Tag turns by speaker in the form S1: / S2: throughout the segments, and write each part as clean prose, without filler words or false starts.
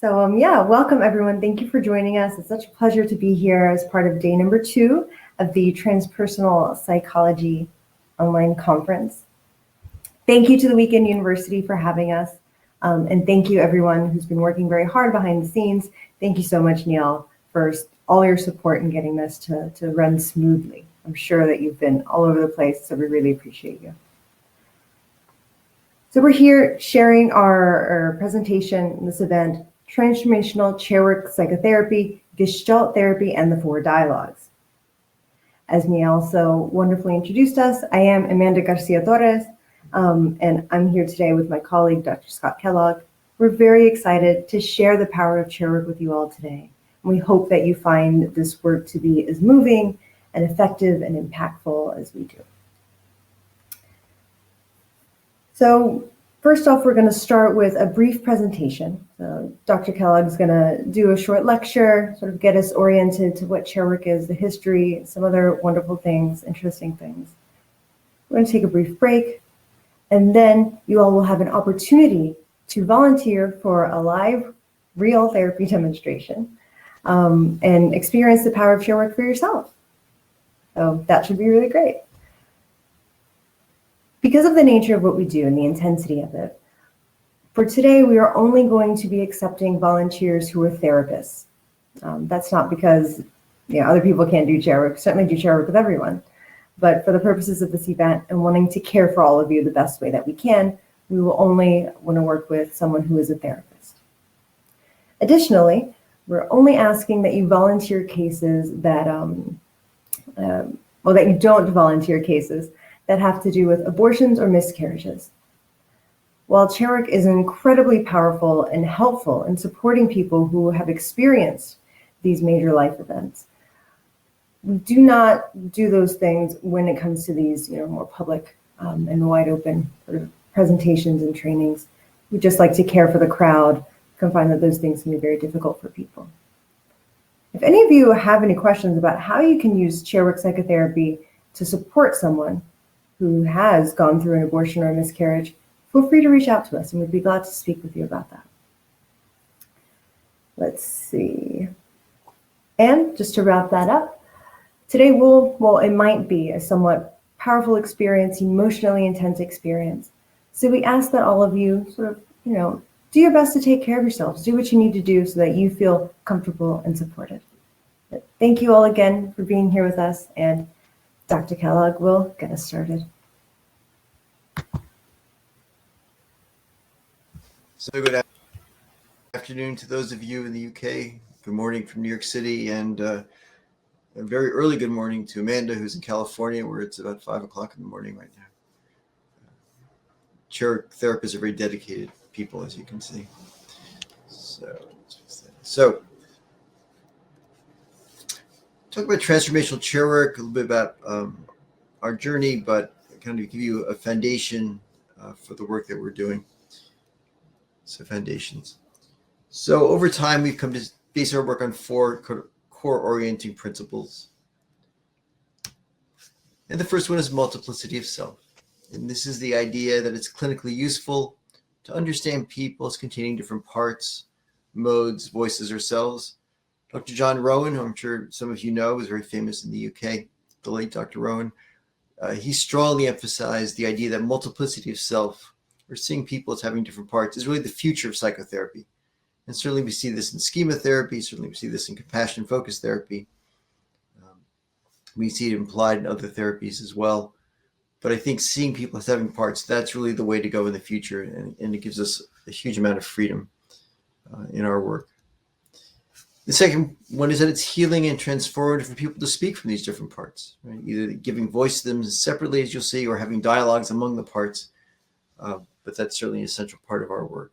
S1: Yeah, welcome everyone. Thank you for joining us. It's such a pleasure to be here as part of day number 2 of the Transpersonal Psychology online conference. Thank you to the Weekend University for having us. And thank you everyone who's been working very hard behind the scenes. Thank you so much, Neil, for all your support in getting this to run smoothly. I'm sure that you've been all over the place, so we really appreciate you. So we're here sharing our presentation in this event, Transformational Chairwork Psychotherapy, Gestalt Therapy, and the 4 Dialogues. As Neil so wonderfully introduced us, I am Amanda Garcia-Torres, and I'm here today with my colleague, Dr. Scott Kellogg. We're very excited to share the power of chairwork with you all today. And we hope that you find this work to be as moving and effective and impactful as we do. So first off, we're going to start with a brief presentation. Dr. Kellogg is going to do a short lecture, sort of get us oriented to what chairwork is, the history, some other wonderful things, interesting things. We're going to take a brief break, and then you all will have an opportunity to volunteer for a live, real therapy demonstration and experience the power of chairwork for yourself. So that should be really great. Because of the nature of what we do and the intensity of it, for today, we are only going to be accepting volunteers who are therapists. That's not because other people can't do chairwork, certainly do chairwork with everyone. But for the purposes of this event and wanting to care for all of you the best way that we can, we will only want to work with someone who is a therapist. Additionally, we're only asking that you volunteer cases that, that you don't volunteer cases that have to do with abortions or miscarriages. While chairwork is incredibly powerful and helpful in supporting people who have experienced these major life events, we do not do those things when it comes to these more public and wide open sort of presentations and trainings. We just like to care for the crowd. You can find that those things can be very difficult for people. If any of you have any questions about how you can use chairwork psychotherapy to support someone who has gone through an abortion or a miscarriage, feel free to reach out to us and we'd be glad to speak with you about that. Let's see. And just to wrap that up, today it might be a somewhat powerful experience, emotionally intense experience. So we ask that all of you sort of, do your best to take care of yourselves, do what you need to do so that you feel comfortable and supported. But thank you all again for being here with us, and Dr. Kellogg will get us started.
S2: So good afternoon to those of you in the UK. Good morning from New York City, and a very early good morning to Amanda, who's in California, where it's about 5 o'clock in the morning right now. Chair therapists are very dedicated people, as you can see. So talk about transformational chair work, a little bit about our journey, but kind of give you a foundation for the work that we're doing. So foundations. So over time, we've come to base our work on 4 core orienting principles. And the first one is multiplicity of self. And this is the idea that it's clinically useful to understand people as containing different parts, modes, voices, or selves. Dr. John Rowan, who I'm sure some of you know, is very famous in the UK, the late Dr. Rowan. He strongly emphasized the idea that multiplicity of self, or seeing people as having different parts, is really the future of psychotherapy. And certainly we see this in schema therapy, certainly we see this in compassion-focused therapy. We see it implied in other therapies as well. But I think seeing people as having parts, that's really the way to go in the future, and it gives us a huge amount of freedom in our work. The second one is that it's healing and transformative for people to speak from these different parts, right? Either giving voice to them separately, as you'll see, or having dialogues among the parts. But that's certainly an essential part of our work.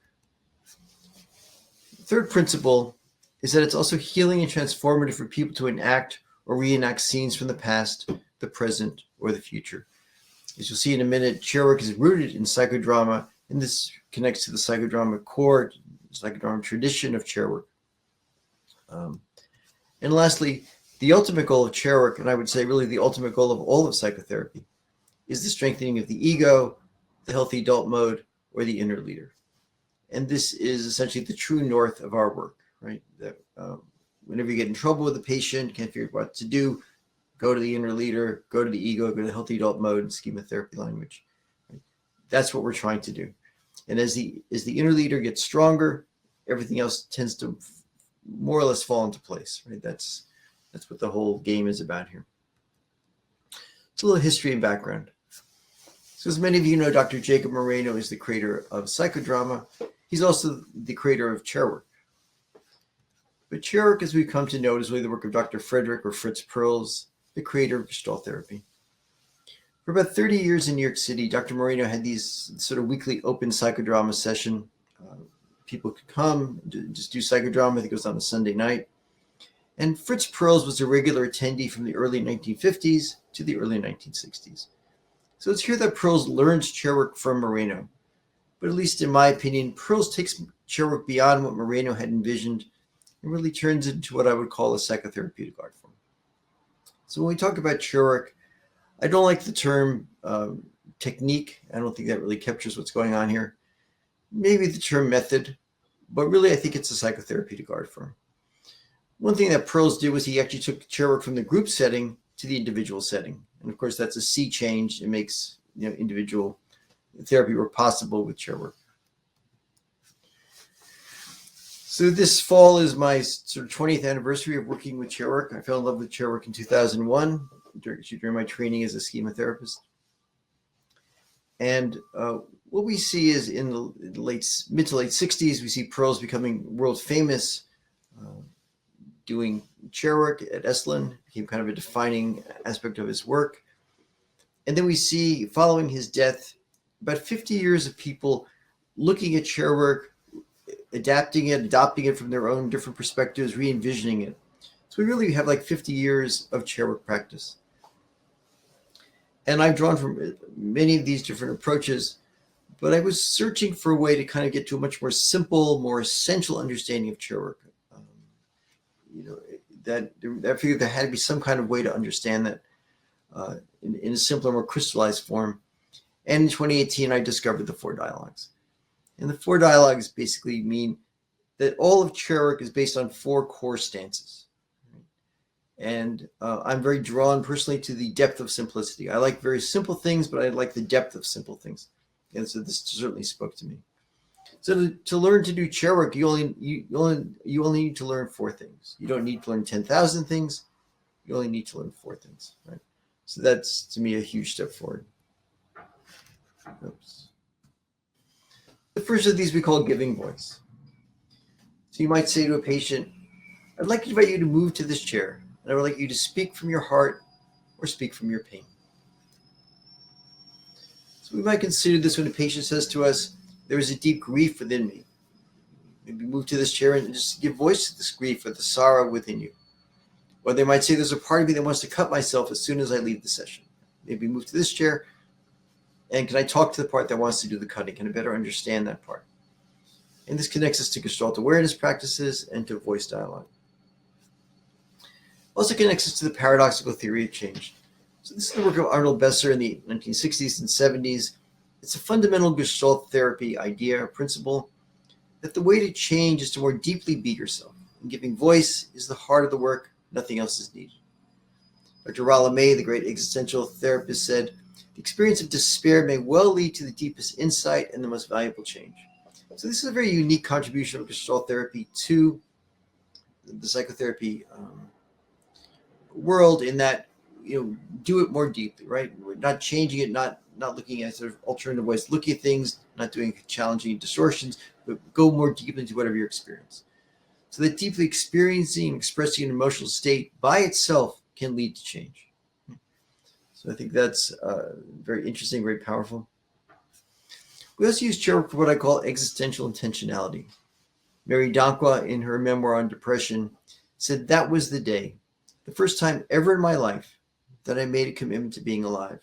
S2: The third principle is that it's also healing and transformative for people to enact or reenact scenes from the past, the present, or the future. As you'll see in a minute, chairwork is rooted in psychodrama, and this connects to the psychodrama core, psychodrama tradition of chairwork. And lastly, the ultimate goal of chairwork, and I would say really the ultimate goal of all of psychotherapy, is the strengthening of the ego, the healthy adult mode, or the inner leader. And this is essentially the true north of our work, right? That whenever you get in trouble with a patient, can't figure out what to do, go to the inner leader, go to the ego, go to the healthy adult mode, schema therapy language. Right? That's what we're trying to do. And as the inner leader gets stronger, everything else tends to more or less fall into place, right? That's what the whole game is about here. It's a little history and background. So as many of you know, Dr. Jacob Moreno is the creator of Psychodrama. He's also the creator of Chairwork. But Chairwork, as we've come to know, is really the work of Dr. Frederick or Fritz Perls, the creator of Gestalt Therapy. For about 30 years in New York City, Dr. Moreno had these sort of weekly open psychodrama session. People could come, just do psychodrama. I think it was on a Sunday night. And Fritz Perls was a regular attendee from the early 1950s to the early 1960s. So it's here that Perls learns Chairwork from Moreno. But at least in my opinion, Perls takes Chairwork beyond what Moreno had envisioned and really turns it into what I would call a psychotherapeutic art form. So when we talk about Chairwork, I don't like the term technique. I don't think that really captures what's going on here. Maybe the term method, but really I think it's a psychotherapeutic art form. One thing that Perls did was he actually took Chairwork from the group setting to the individual setting. And of course, that's a sea change. It makes individual therapy work possible with Chairwork. So this fall is my sort of 20th anniversary of working with Chairwork. I fell in love with Chairwork in 2001 during my training as a schema therapist. And what we see is in the mid to late 60s, we see Perls becoming world famous, doing Chairwork at Esalen, became kind of a defining aspect of his work. And then we see, following his death, about 50 years of people looking at Chairwork, adapting it, adopting it from their own different perspectives, re-envisioning it. So we really have like 50 years of Chairwork practice. And I've drawn from many of these different approaches, but I was searching for a way to kind of get to a much more simple, more essential understanding of Chairwork. I figured there had to be some kind of way to understand that in a simpler, more crystallized form. And in 2018, I discovered the 4 dialogues. And the 4 dialogues basically mean that all of Chairwork is based on 4 core stances. And I'm very drawn personally to the depth of simplicity. I like very simple things, but I like the depth of simple things. And so this certainly spoke to me. So to learn to do Chairwork, you only need to learn 4 things. You don't need to learn 10,000 things. You only need to learn 4 things, right? So that's, to me, a huge step forward. Oops. The first of these we call giving voice. So you might say to a patient, I'd like to invite you to move to this chair, and I would like you to speak from your heart or speak from your pain. So we might consider this when a patient says to us, there is a deep grief within me. Maybe move to this chair and just give voice to this grief or the sorrow within you. Or they might say, there's a part of me that wants to cut myself as soon as I leave the session. Maybe move to this chair, and can I talk to the part that wants to do the cutting? Can I better understand that part? And this connects us to Gestalt awareness practices and to voice dialogue. Also connects us to the paradoxical theory of change. So this is the work of Arnold Besser in the 1960s and 70s. It's a fundamental Gestalt therapy idea or principle that the way to change is to more deeply be yourself. And giving voice is the heart of the work. Nothing else is needed. Dr. Rollo May, the great existential therapist, said, the experience of despair may well lead to the deepest insight and the most valuable change. So this is a very unique contribution of Gestalt therapy to the psychotherapy world, in that, do it more deeply, right? We're not changing it, not looking at sort of alternative ways, looking at things, not doing challenging distortions, but go more deeply into whatever your experience. So that deeply experiencing and expressing an emotional state by itself can lead to change. So I think that's very interesting, very powerful. We also use Chairwork for what I call existential intentionality. Mary Donqua, in her memoir on depression, said that was the day, the first time ever in my life, that I made a commitment to being alive.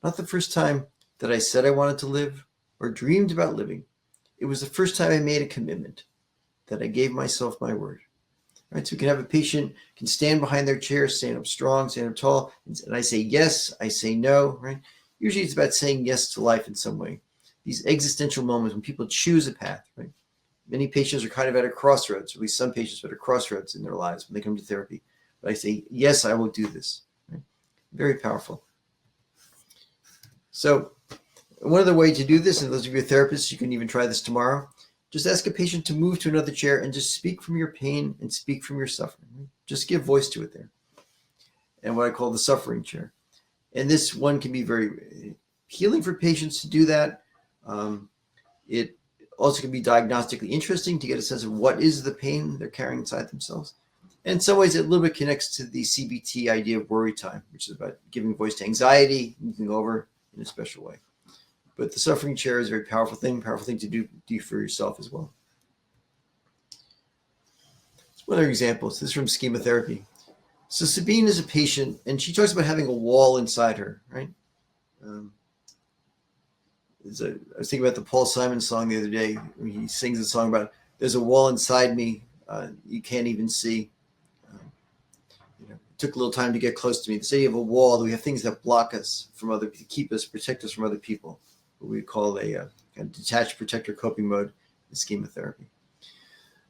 S2: Not the first time that I said I wanted to live or dreamed about living. It was the first time I made a commitment, that I gave myself my word. Right? So we can have a patient can stand behind their chair, stand up strong, stand up tall, and I say yes, I say no, right? Usually it's about saying yes to life in some way. these existential moments when people choose a path, right? Many patients are kind of at a crossroads, or at least some patients are at a crossroads in their lives when they come to therapy. But I say, yes, I will do this. Right? Very powerful. So one other way to do this, and those of you therapists, you can even try this tomorrow, just ask a patient to move to another chair and just speak from your pain and speak from your suffering. Right? Just give voice to it there. And what I call the suffering chair. And this one can be very healing for patients to do that. It also can be diagnostically interesting to get a sense of what is the pain they're carrying inside themselves. And in some ways, it a little bit connects to the CBT idea of worry time, which is about giving voice to anxiety, moving over in a special way. But the suffering chair is a very powerful thing to do for yourself as well. Some other examples. This is from schema therapy. So Sabine is a patient, and she talks about having a wall inside her, right? I was thinking about the Paul Simon song the other day. He sings a song about, there's a wall inside me you can't even see. It took a little time to get close to me. The idea of a wall, that we have things that block us from other people, keep us, protect us from other people, what we call a kind of detached protector coping mode in schema therapy.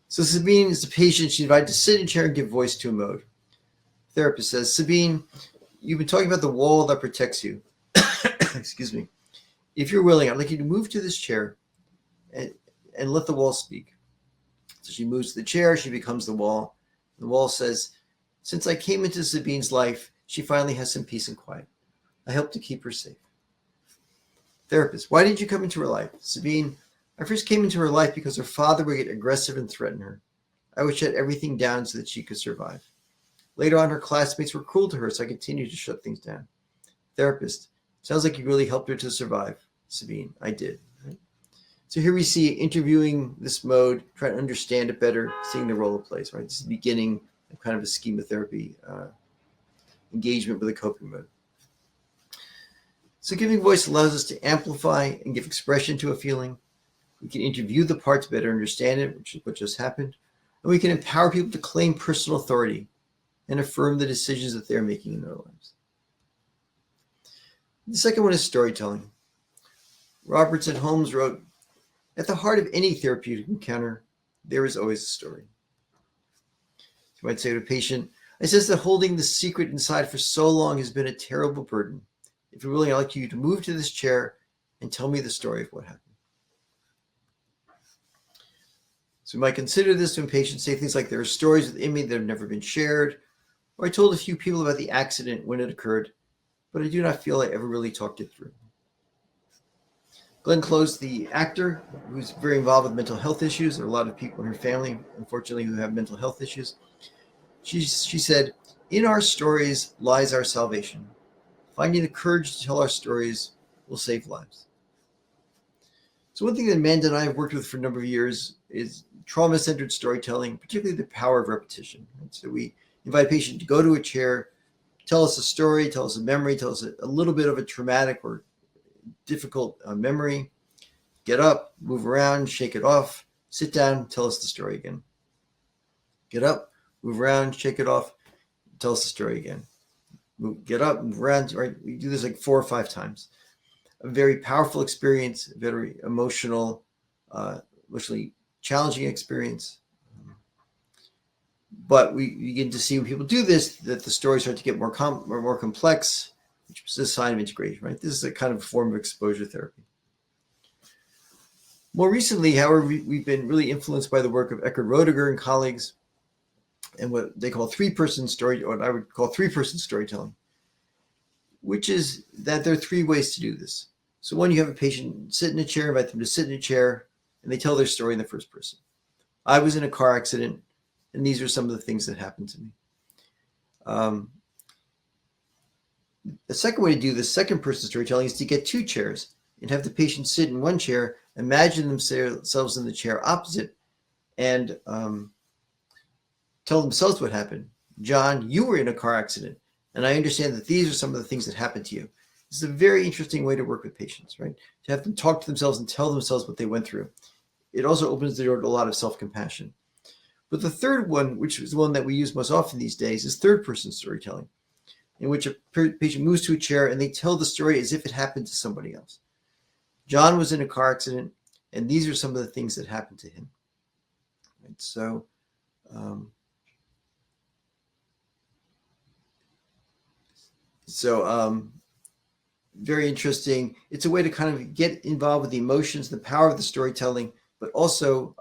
S2: So Sabine is a patient. She's invited to sit in a chair and give voice to a mode. Therapist says, Sabine, you've been talking about the wall that protects you. Excuse me. If you're willing, I'd like you to move to this chair and let the wall speak. So she moves to the chair. She becomes the wall. The wall says, since I came into Sabine's life, she finally has some peace and quiet. I help to keep her safe. Therapist, why did you come into her life? Sabine, I first came into her life because her father would get aggressive and threaten her. I would shut everything down so that she could survive. Later on, her classmates were cruel to her, so I continued to shut things down. Therapist, sounds like you really helped her to survive. Sabine, I did. Right? So here we see interviewing this mode, trying to understand it better, seeing the role it plays. Right, this is the beginning of kind of a schema therapy engagement with a coping mode. So giving voice allows us to amplify and give expression to a feeling. We can interview the part to better understand it, which is what just happened. And we can empower people to claim personal authority and affirm the decisions that they're making in their lives. The second one is storytelling. Roberts and Holmes wrote, at the heart of any therapeutic encounter, there is always a story. You might say to a patient, I sense that holding the secret inside for so long has been a terrible burden. If you're willing, I'd like you to move to this chair and tell me the story of what happened. So we might consider this when patients say things like, there are stories within me that have never been shared, or I told a few people about the accident when it occurred, but I do not feel I ever really talked it through. Glenn Close, the actor, who's very involved with mental health issues. There are a lot of people in her family, unfortunately, who have mental health issues. She said, in our stories lies our salvation. Finding the courage to tell our stories will save lives. So one thing that Amanda and I have worked with for a number of years is trauma-centered storytelling, particularly the power of repetition. So we invite a patient to go to a chair, tell us a story, tell us a memory, tell us a little bit of a traumatic or difficult memory, get up, move around, shake it off, sit down, tell us the story again. Get up, move around, shake it off, tell us the story again. Get up, move around, right? We do this like 4 or 5 times. A very powerful experience, a very emotionally challenging experience. But we begin to see when people do this, that the stories start to get more complex, which is a sign of integration, right? This is a kind of form of exposure therapy. More recently, however, we've been really influenced by the work of Eckhart Roediger and colleagues, and what they call three-person story, or what I would call three-person storytelling, which is that there are 3 ways to do this. So one, you have a patient sit in a chair, invite them to sit in a chair, and they tell their story in the first person. I was in a car accident, and these are some of the things that happened to me. The second way to do this second person storytelling is to get 2 chairs and have the patient sit in one chair, imagine themselves in the chair opposite, and tell themselves what happened. John, you were in a car accident, and I understand that these are some of the things that happened to you. This is a very interesting way to work with patients, right? To have them talk to themselves and tell themselves what they went through. It also opens the door to a lot of self-compassion. But the third one, which is the one that we use most often these days, is third-person storytelling, in which a patient moves to a chair and they tell the story as if it happened to somebody else. John was in a car accident, and these are some of the things that happened to him. Right? So, very interesting. It's a way to kind of get involved with the emotions, the power of the storytelling, but also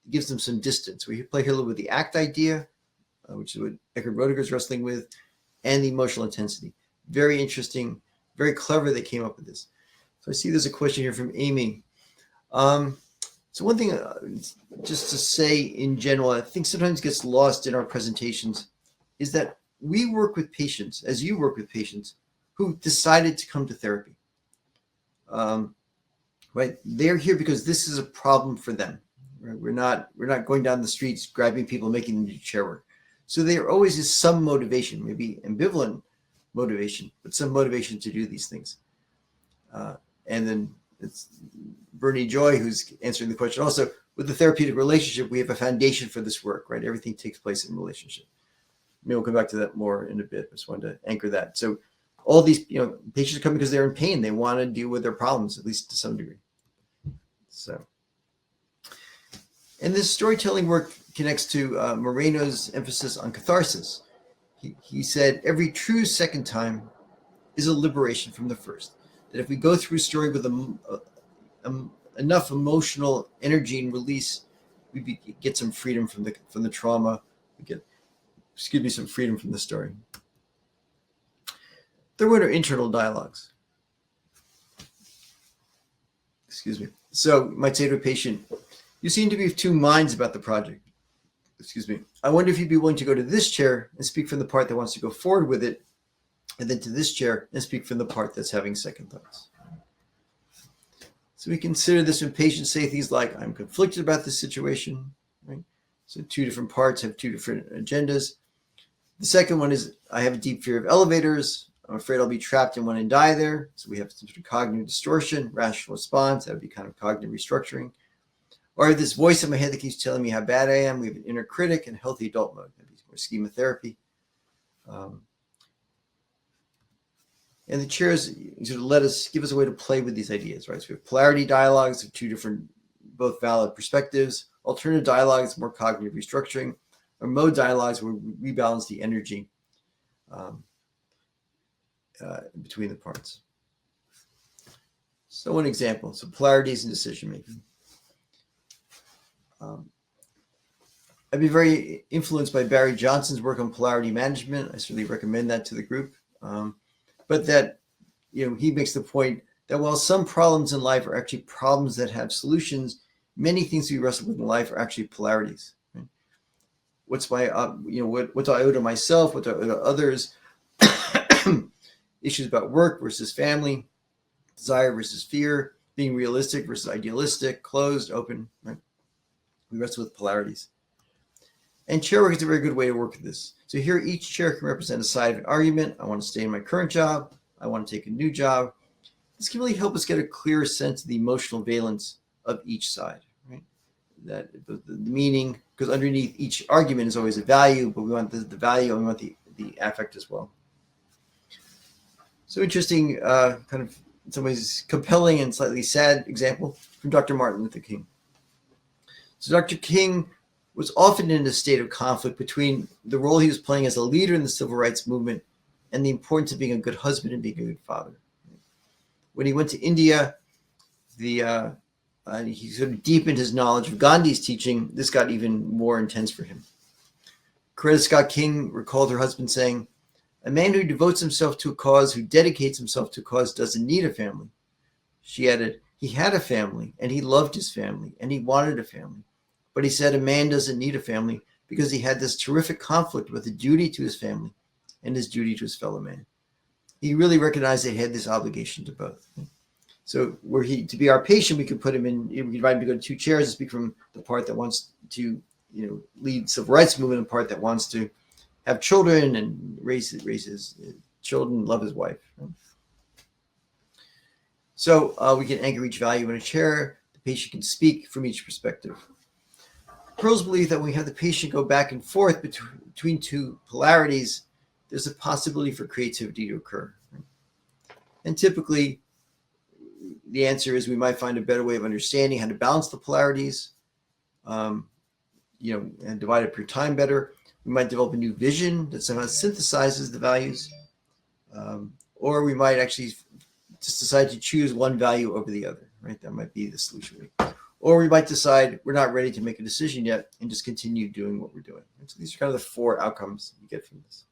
S2: gives them some distance. We play here a little with the act idea, which is what Eckhart Roediger is wrestling with, and the emotional intensity. Very interesting, very clever they came up with this. So I see there's a question here from Amy. So one thing, just to say in general, I think sometimes gets lost in our presentations is that we work with patients, as you work with patients, who decided to come to therapy. Right? They're here because this is a problem for them. Right? We're not going down the streets, grabbing people, making them do chair work. So there always is some motivation, maybe ambivalent motivation, but some motivation to do these things. And then it's Bernie Joy who's answering the question. Also, with the therapeutic relationship, we have a foundation for this work, right? Everything takes place in relationship. Maybe we'll come back to that more in a bit. I just wanted to anchor that. So all these, patients are coming because they're in pain. They want to deal with their problems, at least to some degree. So, and this storytelling work connects to Moreno's emphasis on catharsis. He said, every true second time is a liberation from the first. That if we go through a story with enough emotional energy and release, we get some freedom from the trauma. We get, some freedom from the story. Third one are internal dialogues. So might say to a patient, you seem to be of two minds about the project. I wonder if you'd be willing to go to this chair and speak from the part that wants to go forward with it, and then to this chair and speak from the part that's having second thoughts. So we consider this when patients say things like, I'm conflicted about this situation, right? So two different parts have two different agendas. The second one is, I have a deep fear of elevators. I'm afraid I'll be trapped in one and die there. So we have some sort of cognitive distortion, rational response. That would be kind of cognitive restructuring. Or I have this voice in my head that keeps telling me how bad I am. We have an inner critic and healthy adult mode. That'd be more schema therapy. And the chairs sort of give us a way to play with these ideas, right? So we have polarity dialogues of two different, both valid perspectives. Alternative dialogues, more cognitive restructuring. Or mode dialogues where we rebalance the energy between the parts. So one example, so polarities in decision making. I've been very influenced by Barry Johnson's work on polarity management. I certainly recommend that to the group. But that, he makes the point that while some problems in life are actually problems that have solutions, many things we wrestle with in life are actually polarities. Right? What's my, what do I owe to myself? What do I owe to others? Issues about work versus family, desire versus fear, being realistic versus idealistic, closed, open, right? We wrestle with polarities. And chair work is a very good way to work with this. So here, each chair can represent a side of an argument. I want to stay in my current job. I want to take a new job. This can really help us get a clearer sense of the emotional valence of each side, right? That the meaning, because underneath each argument is always a value, but we want the value and we want the affect as well. So interesting, kind of in some ways compelling and slightly sad example from Dr. Martin Luther King. So Dr. King was often in a state of conflict between the role he was playing as a leader in the civil rights movement and the importance of being a good husband and being a good father. When he went to India, he sort of deepened his knowledge of Gandhi's teaching. This got even more intense for him. Coretta Scott King recalled her husband saying, "A man who devotes himself to a cause, who dedicates himself to a cause, doesn't need a family." She added, "He had a family, and he loved his family, and he wanted a family. But he said a man doesn't need a family because he had this terrific conflict with the duty to his family and his duty to his fellow man." He really recognized that he had this obligation to both. So were he to be our patient, we could put him in, we could invite him to go to two chairs and speak from the part that wants to, lead civil rights movement and the part that wants to have children and raise his children, love his wife. So we can anchor each value in a chair. The patient can speak from each perspective. Perls believe that when we have the patient go back and forth between two polarities, there's a possibility for creativity to occur. And typically, the answer is we might find a better way of understanding how to balance the polarities, and divide up your time better. We might develop a new vision that somehow synthesizes the values, or we might actually just decide to choose one value over the other, right? That might be the solution. Or we might decide we're not ready to make a decision yet and just continue doing what we're doing. So these are kind of the 4 outcomes you get from this.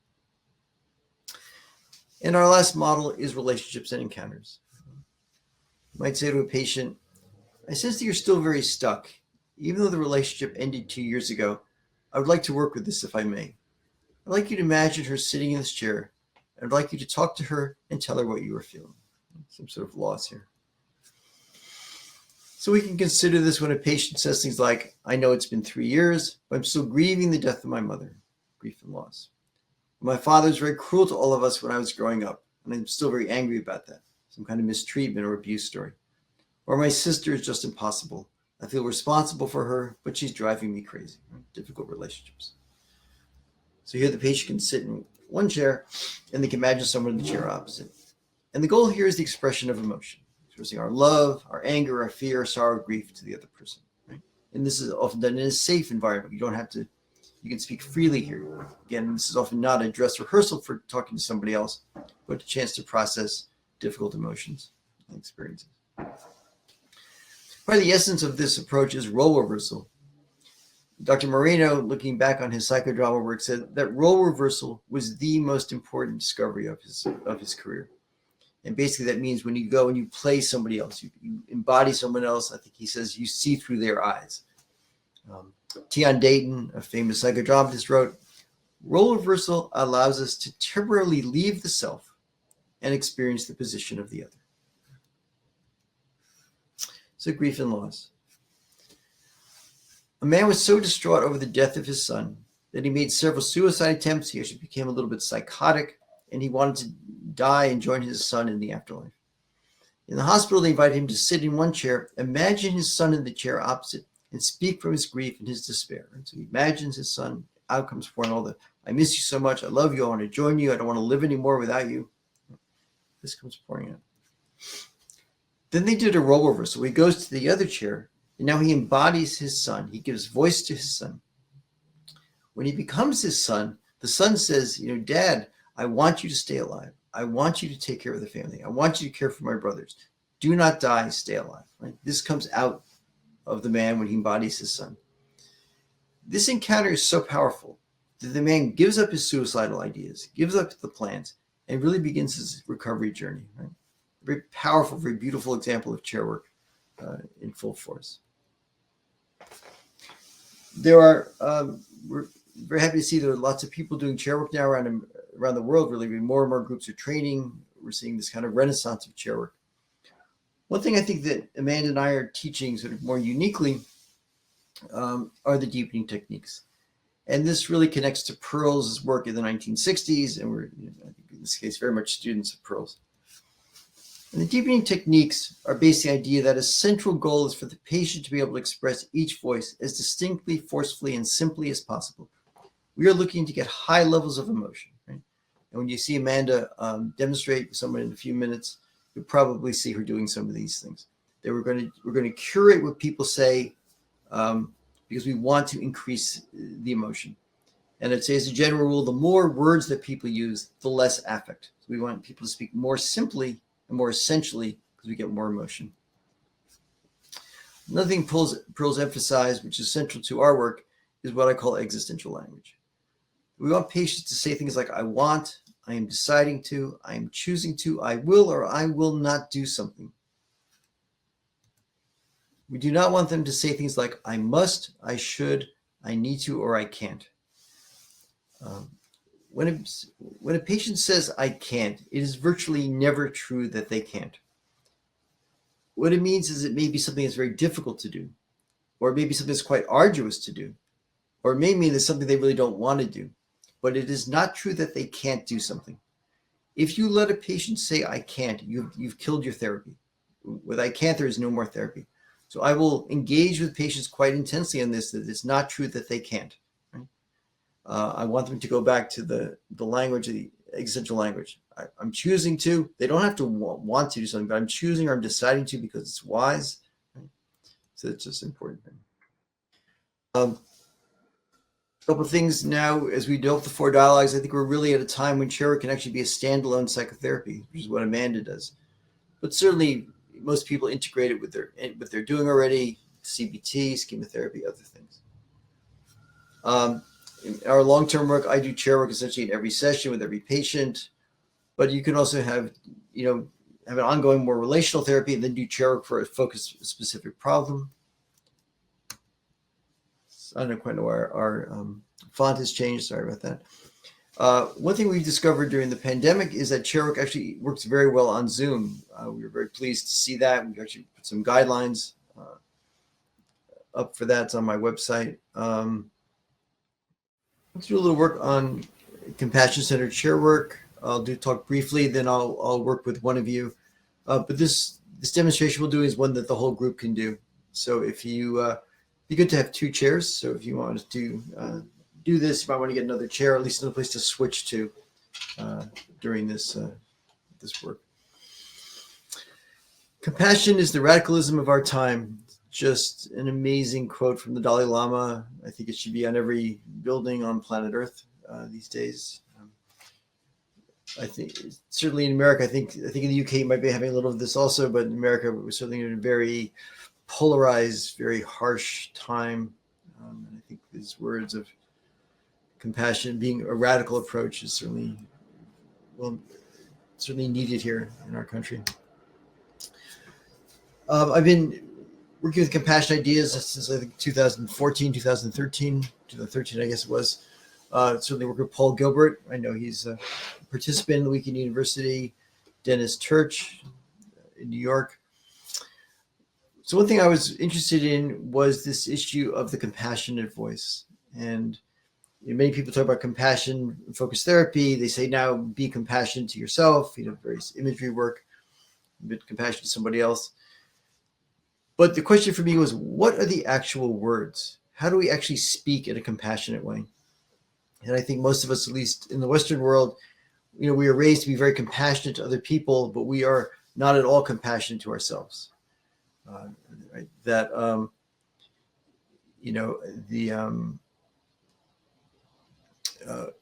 S2: And our last model is relationships and encounters. You might say to a patient, I sense that you're still very stuck. Even though the relationship ended 2 years ago, I would like to work with this if I may. I'd like you to imagine her sitting in this chair. I'd like you to talk to her and tell her what you are feeling. Some sort of loss here. So we can consider this when a patient says things like, I know it's been 3 years, but I'm still grieving the death of my mother, grief and loss. My father was very cruel to all of us when I was growing up, and I'm still very angry about that. Some kind of mistreatment or abuse story. Or my sister is just impossible. I feel responsible for her, but she's driving me crazy. Difficult relationships. So here the patient can sit in one chair, and they can imagine someone in the chair opposite. And the goal here is the expression of emotion. Expressing our love, our anger, our fear, sorrow, grief to the other person. Right? And this is often done in a safe environment. You can speak freely here. Again, this is often not a dress rehearsal for talking to somebody else, but a chance to process difficult emotions and experiences. Part of the essence of this approach is role reversal. Dr. Moreno, looking back on his psychodrama work, said that role reversal was the most important discovery of his career. And basically that means when you go and you play somebody else, you embody someone else, I think he says you see through their eyes. Tion Dayton, a famous psychodramatist, wrote, role reversal allows us to temporarily leave the self and experience the position of the other. So grief and loss. A man was so distraught over the death of his son that he made several suicide attempts. He actually became a little bit psychotic, and he wanted to die and join his son in the afterlife. In the hospital, they invited him to sit in one chair, imagine his son in the chair opposite, and speak from his grief and his despair. And so he imagines his son, out comes pouring all the, I miss you so much, I love you, I want to join you, I don't want to live anymore without you. This comes pouring out. Then they did a role reversal. He goes to the other chair, and now he embodies his son. He gives voice to his son. When he becomes his son, the son says, Dad, I want you to stay alive. I want you to take care of the family. I want you to care for my brothers. Do not die, stay alive. Right? This comes out of the man when he embodies his son. This encounter is so powerful that the man gives up his suicidal ideas, gives up the plans, and really begins his recovery journey. Right? A very powerful, very beautiful example of chair work in full force. We're very happy to see there are lots of people doing chair work now around the world. Really, more and more groups are training. We're seeing this kind of renaissance of chair work. One thing I think that Amanda and I are teaching sort of more uniquely are the deepening techniques. And this really connects to Perls' work in the 1960s. And we're, I think in this case, very much students of Perls. And the deepening techniques are based on the idea that a central goal is for the patient to be able to express each voice as distinctly, forcefully, and simply as possible. We are looking to get high levels of emotion. Right? And when you see Amanda demonstrate with someone in a few minutes, you'll probably see her doing some of these things. That we're going to curate what people say because we want to increase the emotion. And I'd say as a general rule, the more words that people use, the less affect. So we want people to speak more simply and more essentially because we get more emotion. Another thing Perls emphasize, which is central to our work, is what I call existential language. We want patients to say things like, I want, I am deciding to, I am choosing to, I will or I will not do something. We do not want them to say things like, I must, I should, I need to, or I can't. When a patient says, I can't, it is virtually never true that they can't. What it means is it may be something that's very difficult to do, or it may be something that's quite arduous to do, or it may mean it's something they really don't want to do, but it is not true that they can't do something. If you let a patient say, I can't, you've killed your therapy. With I can't, there is no more therapy. So I will engage with patients quite intensely on this, that it's not true that they can't. Right? I want them to go back to the language existential language. I'm choosing to. They don't have to want to do something, but I'm choosing or I'm deciding to because it's wise. Right? So it's just important. A couple of things now as we develop the 4 dialogues. I think we're really at a time when Chairwork can actually be a standalone psychotherapy, which is what Amanda does. But certainly most people integrate it with what they're doing already, CBT, schematherapy, other things. In our long-term work, I do Chairwork essentially in every session with every patient, but you can also have an ongoing more relational therapy and then do Chairwork for a focused specific problem. I don't quite know why our font has changed. Sorry about that. One thing we've discovered during the pandemic is that Chairwork actually works very well on Zoom. We were very pleased to see that. We actually put some guidelines up for that. It's on my website. Let's do a little work on compassion-centered Chairwork. I'll talk briefly, then I'll work with one of you. But this demonstration we'll do is one that the whole group can do. So if you be good to have 2 chairs. So if you want to do this, you might want to get another chair, at least another place to switch to during this work. Compassion is the radicalism of our time. Just an amazing quote from the Dalai Lama. I think it should be on every building on planet Earth these days. I think certainly in America, I think in the UK you might be having a little of this also, but in America we're certainly in a very polarized, very harsh time. And I think these words of compassion being a radical approach is certainly needed here in our country. I've been working with compassion ideas since I think 2014, 2013, I guess it was. Certainly work with Paul Gilbert. I know he's a participant in the Weekend University, Dennis Church in New York. So one thing I was interested in was this issue of the compassionate voice. And many people talk about compassion-focused therapy. They say now be compassionate to yourself, various imagery work, a bit compassionate to somebody else. But the question for me was, what are the actual words? How do we actually speak in a compassionate way? And I think most of us, at least in the Western world, we are raised to be very compassionate to other people, but we are not at all compassionate to ourselves. Right? That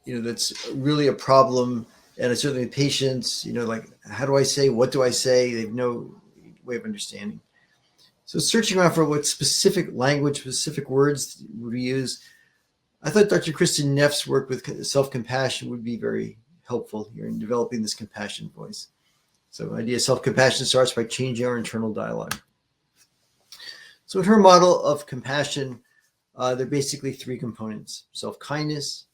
S2: that's really a problem. And certainly patients, like, how do I say? What do I say? They have no way of understanding. So searching around for what specific language, specific words would we use, I thought Dr. Kristen Neff's work with self-compassion would be very helpful here in developing this compassion voice. So the idea of self-compassion starts by changing our internal dialogue. So in her model of compassion, there are basically 3 components: self-kindness,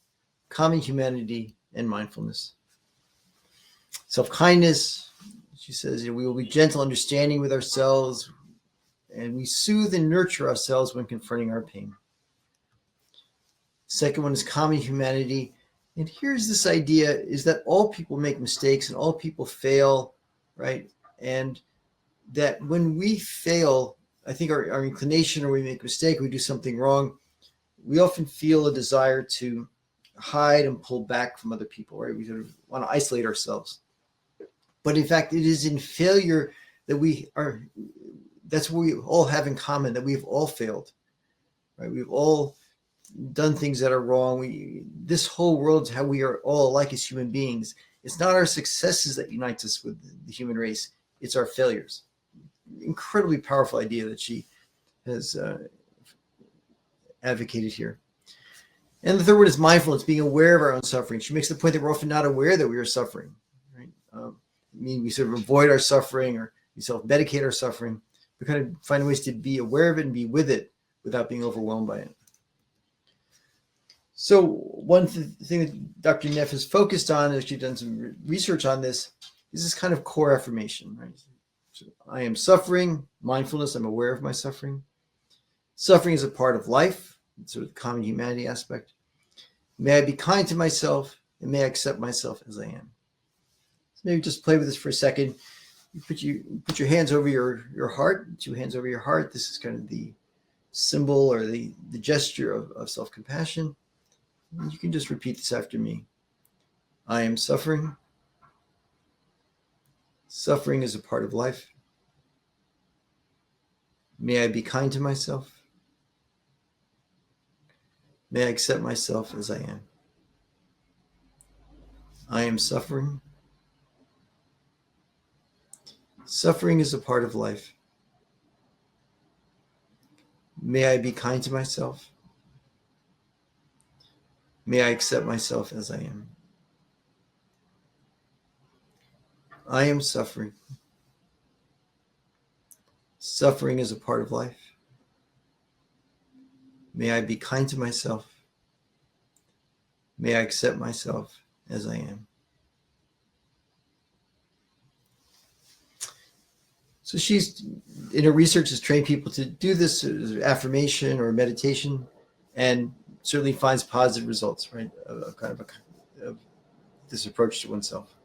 S2: common humanity, and mindfulness. Self-kindness, she says, we will be gentle, understanding with ourselves, and we soothe and nurture ourselves when confronting our pain. Second one is common humanity. And here's this idea is that all people make mistakes and all people fail, right? And that when we fail, I think our inclination, or we make a mistake, we do something wrong, we often feel a desire to hide and pull back from other people, right? We sort of want to isolate ourselves. But in fact, it is in failure that that's what we all have in common, that we've all failed, right? We've all done things that are wrong. This whole world is how we are all alike as human beings. It's not our successes that unites us with the human race. It's our failures. Incredibly powerful idea that she has advocated here. And the third one is mindfulness, being aware of our own suffering. She makes the point that we're often not aware that we are suffering, right? We sort of avoid our suffering, or we self-medicate our suffering. We kind of find ways to be aware of it and be with it without being overwhelmed by it. So one thing that Dr. Neff has focused on, as she's done some research on this, is this kind of core affirmation, right? So I am suffering, mindfulness, I'm aware of my suffering. Suffering is a part of life, sort of the common humanity aspect. May I be kind to myself, and may I accept myself as I am. So maybe just play with this for a second. You put your hands over your heart, 2 hands over your heart. This is kind of the symbol or the gesture of self-compassion. You can just repeat this after me. I am suffering. Suffering is a part of life. May I be kind to myself. May I accept myself as I am. I am suffering. Suffering is a part of life. May I be kind to myself. May I accept myself as I am. I am suffering. Suffering is a part of life. May I be kind to myself. May I accept myself as I am. So she's, in her research, has trained people to do this affirmation or meditation, and certainly finds positive results, right? Of this approach to oneself.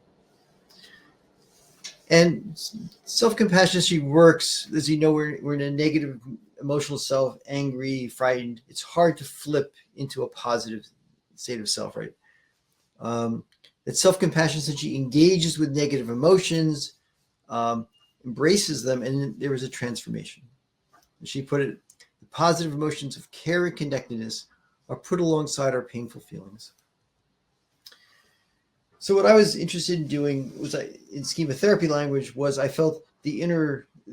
S2: And self-compassion, she works, as you know, we're in a negative emotional self, angry, frightened. It's hard to flip into a positive state of self, right? That self-compassion, since she engages with negative emotions, embraces them, and there is a transformation. She put it, the positive emotions of care and connectedness are put alongside our painful feelings. So what I was interested in doing was, in schema therapy language, was I felt the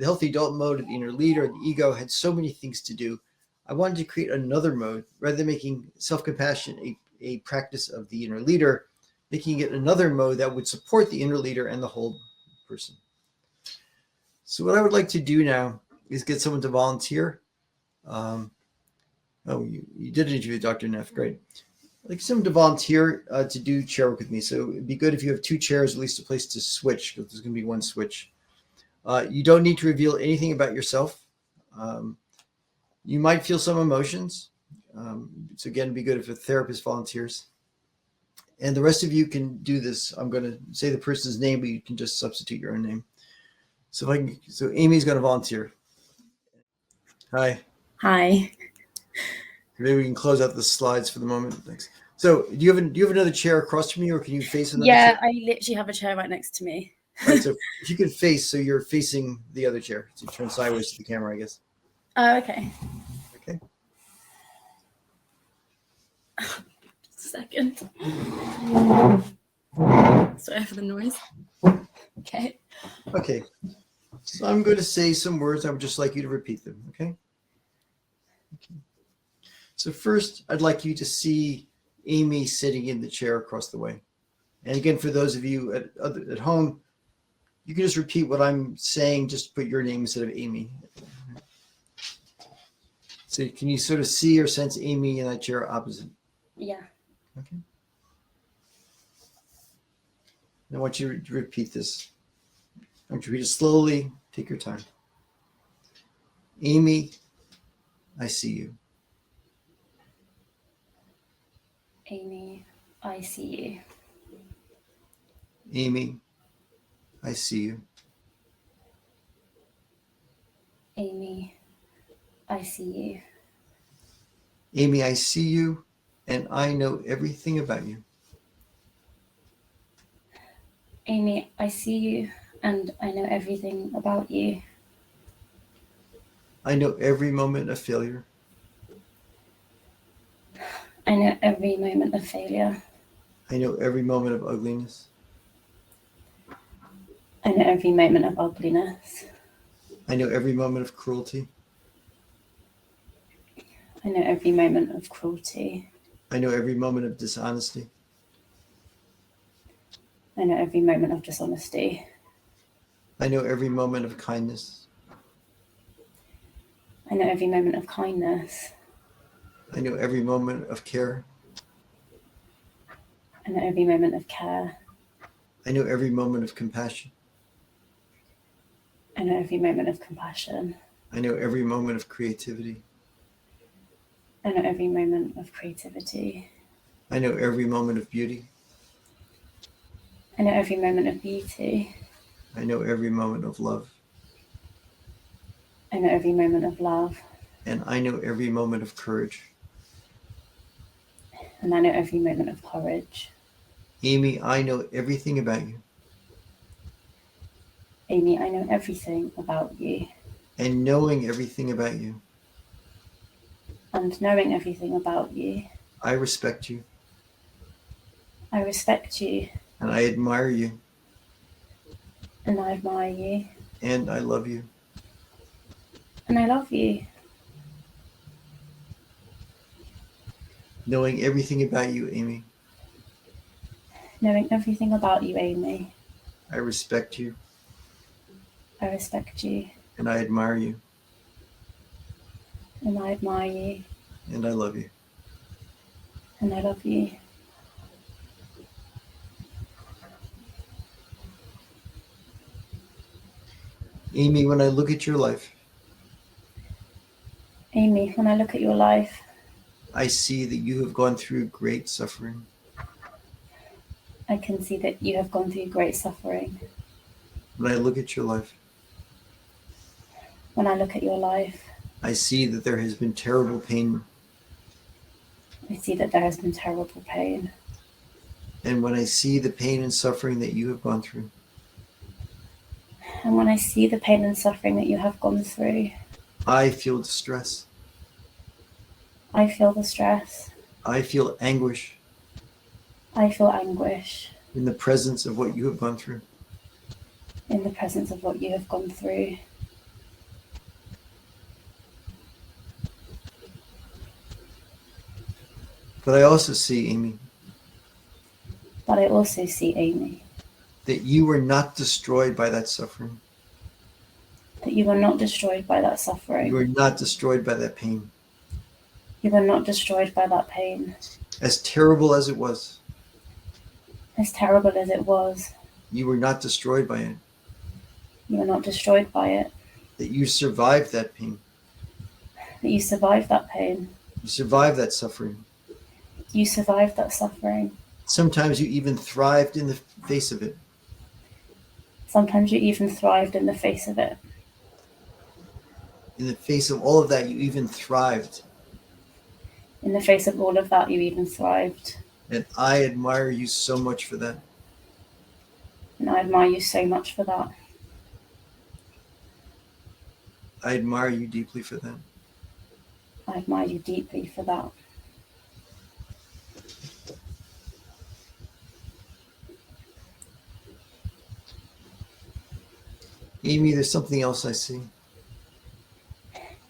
S2: healthy adult mode of the inner leader, the ego, had so many things to do. I wanted to create another mode, rather than making self-compassion a practice of the inner leader, making it another mode that would support the inner leader and the whole person. So what I would like to do now is get someone to volunteer. You did an interview with Dr. Neff, great. I'd like someone to volunteer to do chair work with me. So it'd be good if you have two chairs, at least a place to switch, because there's going to be one switch. You don't need to reveal anything about yourself. You might feel some emotions. So again, it'd be good if a therapist volunteers. And the rest of you can do this. I'm going to say the person's name, but you can just substitute your own name. So Amy's going to volunteer. Hi.
S3: Hi.
S2: Maybe we can close out the slides for the moment. Thanks. So do you have another chair across from you, or can you face another chair?
S3: I literally have a chair right next to me.
S2: All right, so if you could face, so you're facing the other chair. So turn sideways to the camera, I guess.
S3: Oh, okay.
S2: Okay.
S3: Just a second. Sorry for the noise. Okay.
S2: Okay. So I'm going to say some words. I would just like you to repeat them, okay? So first, I'd like you to see Amy sitting in the chair across the way. And again, for those of you at home, you can just repeat what I'm saying, just put your name instead of Amy. So can you sort of see or sense Amy in that chair opposite?
S3: Yeah.
S2: Okay. I want you to repeat this. I want you to repeat it slowly. Take your time. Amy, I see you.
S3: Amy, I see you.
S2: Amy, I see you.
S3: Amy, I see you.
S2: Amy, I see you, and I know everything about you.
S3: Amy, I see you, and I know everything about you.
S2: I know every moment of failure.
S3: I know every moment of failure.
S2: I know every moment of ugliness.
S3: I know every moment of ugliness.
S2: I know every moment of cruelty.
S3: I know every moment of cruelty.
S2: I know every moment of dishonesty.
S3: I know every moment of dishonesty.
S2: I know every moment of kindness.
S3: I know every moment of kindness.
S2: I know every moment of care.
S3: I know every moment of care.
S2: I know every moment of compassion.
S3: I know every moment of compassion.
S2: I know every moment of creativity.
S3: I know every moment of creativity.
S2: I know every moment of beauty.
S3: I know every moment of beauty.
S2: I know every moment of love.
S3: I know every moment of love.
S2: And I know every moment of courage.
S3: And I know every moment of courage.
S2: Amy, I know everything about you.
S3: Amy, I know everything about you.
S2: And knowing everything about you,
S3: And knowing everything about you,
S2: I respect you.
S3: I respect you.
S2: And I admire you.
S3: And I admire you.
S2: And I love you.
S3: And I love you.
S2: Knowing everything about you, Amy,
S3: Knowing everything about you, Amy,
S2: I respect you.
S3: I respect you.
S2: And I admire you.
S3: And I admire you.
S2: And I love you.
S3: And I love you.
S2: Amy, when I look at your life,
S3: Amy, when I look at your life,
S2: I see that you have gone through great suffering.
S3: I can see that you have gone through great suffering.
S2: When I look at your life,
S3: When I look at your life,
S2: I see that there has been terrible pain.
S3: I see that there has been terrible pain.
S2: And when I see the pain and suffering that you have gone through,
S3: And when I see the pain and suffering that you have gone through,
S2: I feel distress.
S3: I feel the stress.
S2: I feel anguish
S3: I feel anguish
S2: in the presence of what you have gone through.
S3: in the presence of what you have gone through.
S2: But I also see, Amy,
S3: But I also see, Amy,
S2: that you were not destroyed by that suffering.
S3: that you were not destroyed by that suffering.
S2: You were not destroyed by that pain.
S3: You were not destroyed by that pain.
S2: As terrible as it was,
S3: As terrible as it was,
S2: you were not destroyed by it.
S3: you were not destroyed by it.
S2: That you survived that pain.
S3: That you survived that pain.
S2: You survived that suffering.
S3: You survived that suffering.
S2: Sometimes you even thrived in the face of it.
S3: Sometimes you even thrived in the face of it.
S2: In the face of all of that, you even thrived.
S3: In the face of all of that, you even thrived.
S2: And I admire you so much for that.
S3: And I admire you so much for that.
S2: I admire you deeply for that.
S3: I admire you deeply for that.
S2: Amy, there's something else I see.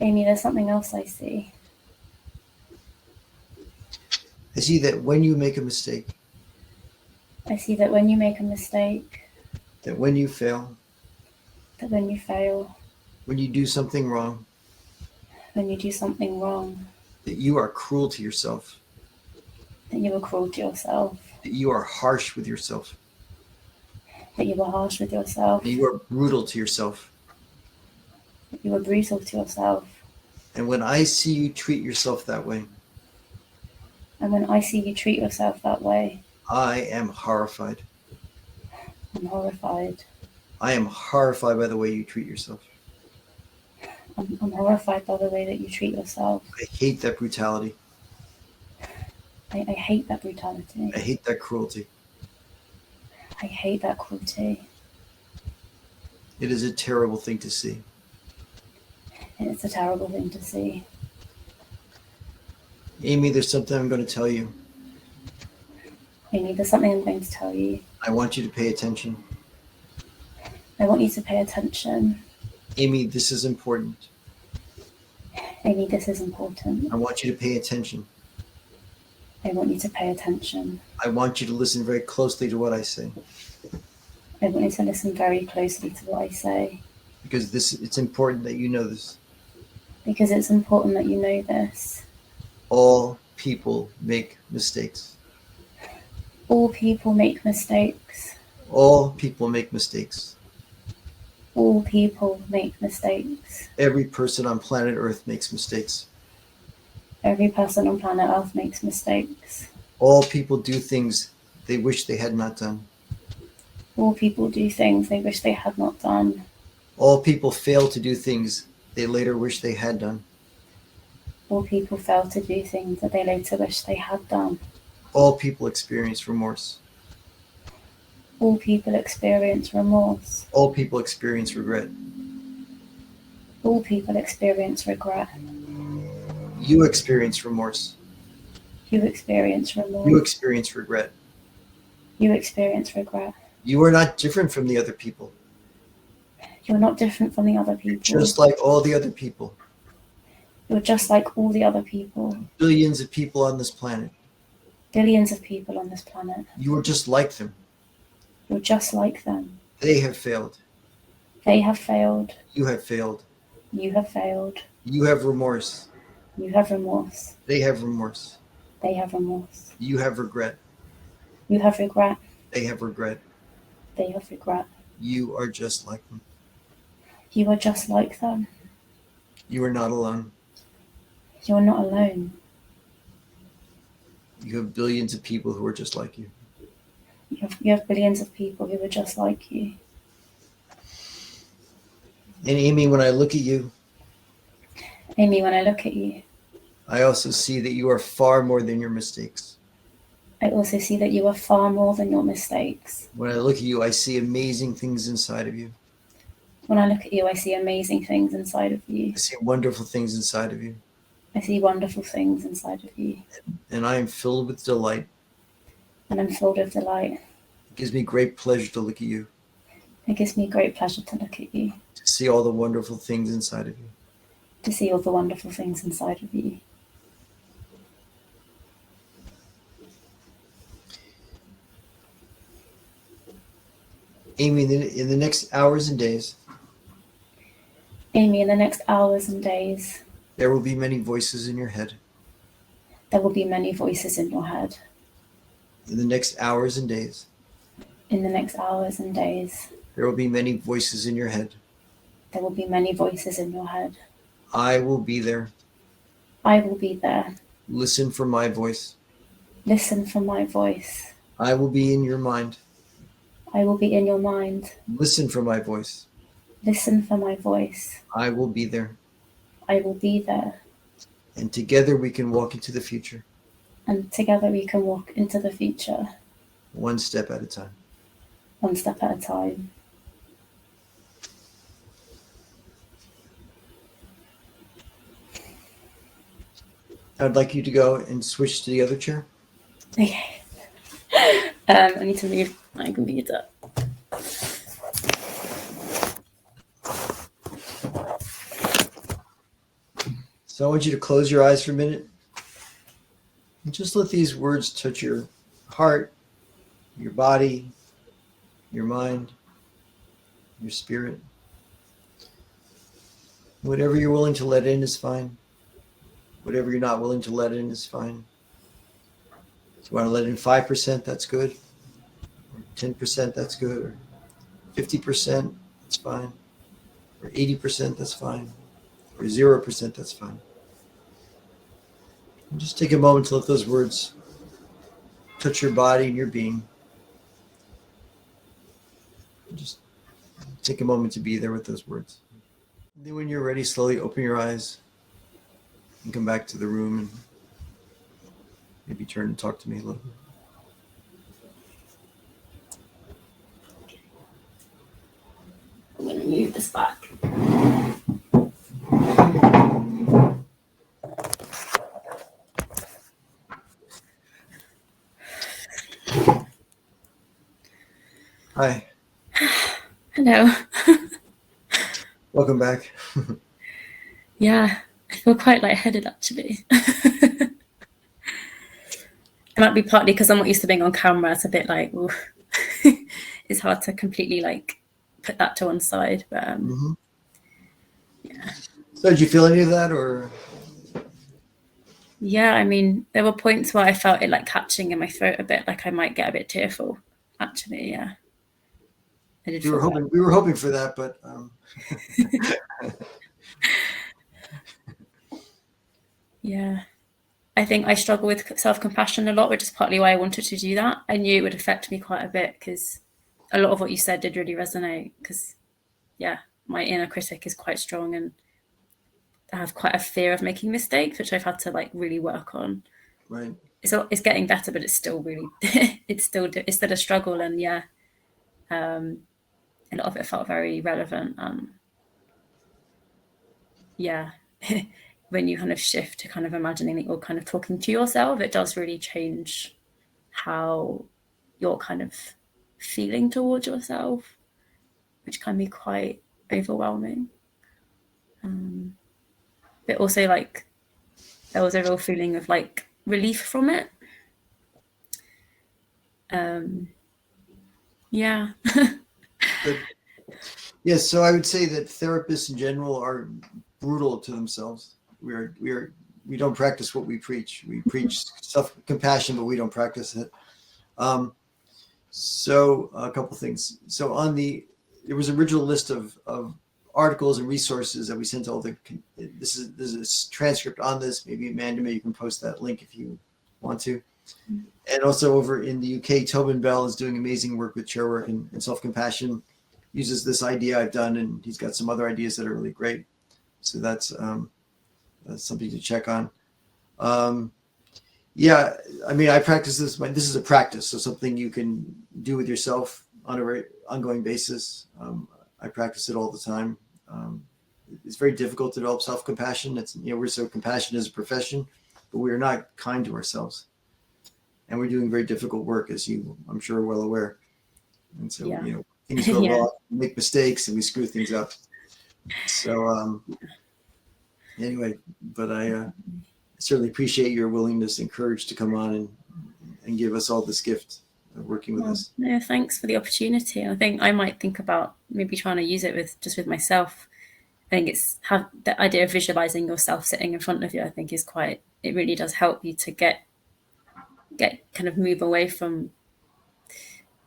S3: Amy, there's something else I see.
S2: I see that when you make a mistake,
S3: I see that when you make a mistake,
S2: that when you fail,
S3: that when you fail,
S2: when you do something wrong,
S3: when you do something wrong,
S2: that you are cruel to yourself,
S3: that you are cruel to yourself,
S2: that you are harsh with yourself,
S3: that you are harsh with yourself,
S2: that you are brutal to yourself.
S3: that you are brutal to yourself.
S2: And when I see you treat yourself that way,
S3: And when I see you treat yourself that way,
S2: I am horrified.
S3: I'm horrified.
S2: I am horrified by the way you treat yourself.
S3: I'm horrified by the way that you treat yourself.
S2: I hate that brutality.
S3: I hate that brutality.
S2: I hate that cruelty.
S3: I hate that cruelty.
S2: It is a terrible thing to see.
S3: It's a terrible thing to see.
S2: Amy, there's something I'm going to tell you.
S3: Amy, there's something I'm going to tell you.
S2: I want you to pay attention.
S3: I want you to pay attention.
S2: Amy, this is important.
S3: Amy, this is important.
S2: I want you to pay attention.
S3: I want you to pay attention.
S2: I want you to listen very closely to what I say.
S3: I want you to listen very closely to what I say.
S2: Because it's important that you know this.
S3: Because it's important that you know this.
S2: All people make mistakes.
S3: All people make mistakes.
S2: All people make mistakes.
S3: All people make mistakes.
S2: Every person on planet Earth makes mistakes.
S3: Every person on planet Earth makes mistakes.
S2: All people do things they wish they had not done.
S3: All people do things they wish they had not done.
S2: All people fail to do things they later wish they had done.
S3: All people fail to do things that they later wish they had done.
S2: All people experience remorse.
S3: All people experience remorse.
S2: All people experience regret.
S3: All people experience regret.
S2: You experience remorse.
S3: You experience remorse.
S2: You experience regret.
S3: You experience regret.
S2: You are not different from the other people.
S3: You're not different from the other people.
S2: Just like all the other people.
S3: You're just like all the other people.
S2: Billions of people on this planet.
S3: Billions of people on this planet.
S2: You are just like them.
S3: You're just like them.
S2: They have failed.
S3: They have failed.
S2: You have failed.
S3: You have failed.
S2: You have remorse.
S3: You have remorse.
S2: They have remorse.
S3: They have remorse.
S2: You have regret.
S3: You have regret.
S2: They have regret.
S3: They have regret.
S2: You are just like them.
S3: You are just like them.
S2: You are not alone.
S3: You're not alone.
S2: You have billions of people who are just like you.
S3: You have billions of people who are just like you.
S2: And Amy, when I look at you,
S3: Amy, when I look at you,
S2: I also see that you are far more than your mistakes.
S3: I also see that you are far more than your mistakes.
S2: When I look at you, I see amazing things inside of you.
S3: When I look at you, I see amazing things inside of you.
S2: I see wonderful things inside of you.
S3: I see wonderful things inside of you.
S2: And I am filled with delight.
S3: And I'm filled with delight.
S2: It gives me great pleasure to look at you,
S3: It gives me great pleasure to look at you,
S2: to see all the wonderful things inside of you.
S3: to see all the wonderful things inside of you.
S2: Amy, in the next hours and days,
S3: Amy, in the next hours and days,
S2: there will be many voices in your head.
S3: there will be many voices in your head.
S2: In the next hours and days,
S3: In the next hours and days,
S2: there will be many voices in your head.
S3: there will be many voices in your head.
S2: I will be there.
S3: I will be there.
S2: Listen for my voice.
S3: Listen for my voice.
S2: I will be in your mind.
S3: I will be in your mind.
S2: Listen for my voice.
S3: Listen for my voice.
S2: I will be there.
S3: I will be there.
S2: And together we can walk into the future,
S3: And together we can walk into the future,
S2: one step at a time.
S3: one step at a time.
S2: I'd like you to go and switch to the other chair.
S3: Okay. I need to move my computer.
S2: So I want you to close your eyes for a minute and just let these words touch your heart, your body, your mind, your spirit. Whatever you're willing to let in is fine. Whatever you're not willing to let in is fine. If you want to let in 5%, that's good. Or 10%, that's good. Or 50%, that's fine. Or 80%, that's fine. Or 0%, that's fine. And just take a moment to let those words touch your body and your being. And just take a moment to be there with those words. And then when you're ready, slowly open your eyes and come back to the room and maybe turn and talk to me a little bit.
S3: I'm going to move this back.
S2: Hi.
S3: Hello.
S2: Welcome back.
S3: Yeah, I feel quite lightheaded actually. It might be partly because I'm not used to being on camera. It's a bit like, ooh. It's hard to completely like put that to one side. But yeah.
S2: So did you feel any of that or?
S3: Yeah, I mean, there were points where I felt it like catching in my throat a bit, like I might get a bit tearful. Actually, yeah. I did.
S2: We were hoping for that, but
S3: yeah. I think I struggle with self-compassion a lot, which is partly why I wanted to do that. I knew it would affect me quite a bit because a lot of what you said did really resonate because, yeah, my inner critic is quite strong and I have quite a fear of making mistakes, which I've had to like really work on.
S2: right.
S3: It's getting better, but it's still really, it's still a struggle. And yeah, A lot of it felt very relevant. Yeah. When you kind of shift to kind of imagining that you're kind of talking to yourself, it does really change how you're kind of feeling towards yourself, which can be quite overwhelming. But also, like, there was a real feeling of like relief from it. Yeah.
S2: But yes, so I would say that therapists in general are brutal to themselves. We don't practice what we preach. We preach self-compassion, but we don't practice it. So a couple things. So there was an original list of articles and resources that we sent to all the. There's a transcript on this. Maybe Amanda, you can post that link if you want to. And also over in the UK, Tobin Bell is doing amazing work with Chairwork and self-compassion. Uses this idea I've done, and he's got some other ideas that are really great. So that's something to check on. Yeah, I mean, I practice this. This is a practice, so something you can do with yourself on an ongoing basis. I practice it all the time. It's very difficult to develop self-compassion. We're so compassionate as a profession, but we are not kind to ourselves, and we're doing very difficult work, as I'm sure, are well aware. And so,
S3: Yeah.
S2: Things go wrong, we make mistakes, and we screw things up. So, anyway, but I certainly appreciate your willingness and courage to come on and give us all this gift of working with us.
S3: No, thanks for the opportunity. I think I might think about maybe trying to use it with myself. I think the idea of visualizing yourself sitting in front of you, I think it really does help you to get kind of move away from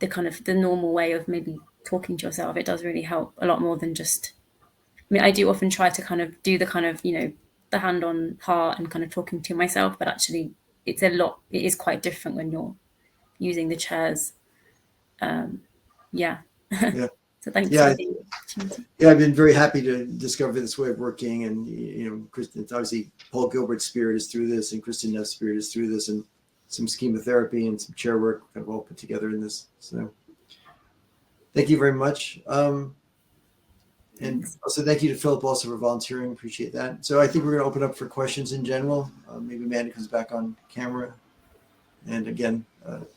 S3: the kind of the normal way of maybe talking to yourself. It does really help a lot more than just, I mean, I do often try to kind of do the kind of, the hand on heart and kind of talking to myself, but actually it is quite different when you're using the chairs. Yeah. So thanks for the opportunity.
S2: Yeah, I've been very happy to discover this way of working, and Kristen, obviously Paul Gilbert's spirit is through this, and Kristen Neff's spirit is through this, and some schema therapy and some chair work kind of all put together in this. So thank you very much. And also thank you to Philip also for volunteering. Appreciate that. So I think we're going to open up for questions in general. Maybe Amanda comes back on camera. And again,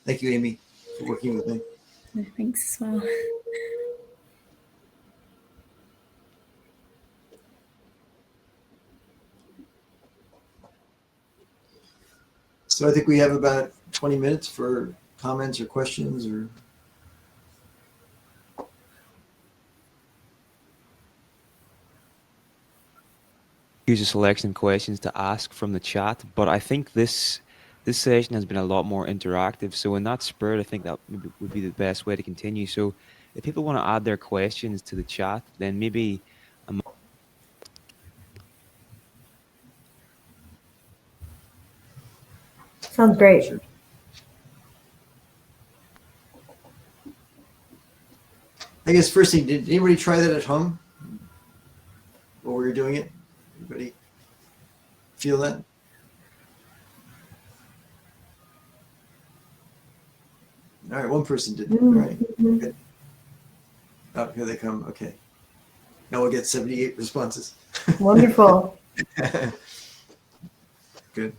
S2: thank you, Amy, for working with me.
S3: Thanks as well.
S2: So I think we have about 20 minutes for comments or questions or.
S4: Use a selection of questions to ask from the chat, but I think this session has been a lot more interactive. So in that spirit, I think that maybe would be the best way to continue. So if people want to add their questions to the chat, then maybe
S1: Sounds great.
S2: Sure. I guess first thing, did anybody try that at home while we were doing it? Anybody feel that? All right, one person did.
S1: Mm-hmm.
S2: All right, good. Oh, here they come. Okay. Now we'll get 78 responses.
S1: Wonderful.
S2: Good.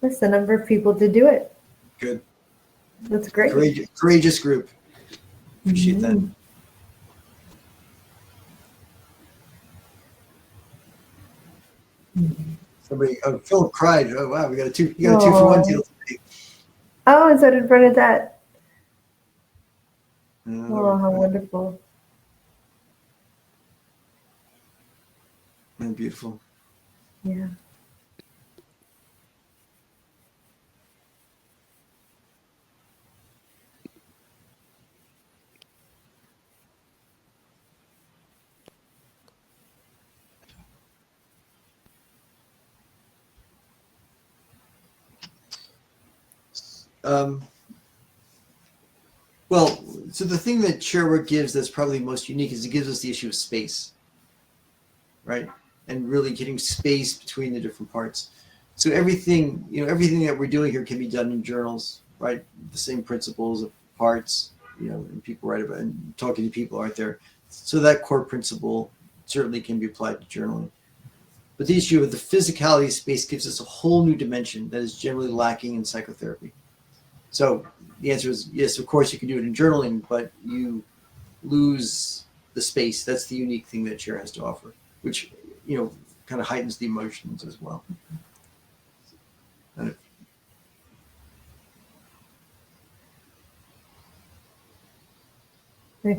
S1: That's the number of people to do it.
S2: Good.
S1: That's great.
S2: Courageous group. Appreciate that. Somebody, Philip cried. Oh wow, we got a 2-for-1 deal today.
S1: Oh, and so did Bernadette.
S2: Oh,
S1: Oh, how wonderful.
S2: Beautiful.
S1: Yeah.
S2: Well, so the thing that Chairwork gives that's probably most unique is it gives us the issue of space. right? And really getting space between the different parts. So everything that we're doing here can be done in journals, right? The same principles of parts, and people write about, and talking to people aren't there. So that core principle certainly can be applied to journaling. But the issue of the physicality of space gives us a whole new dimension that is generally lacking in psychotherapy. So the answer is yes, of course you can do it in journaling, but you lose the space. That's the unique thing that chair has to offer, which, kind of heightens the emotions as well.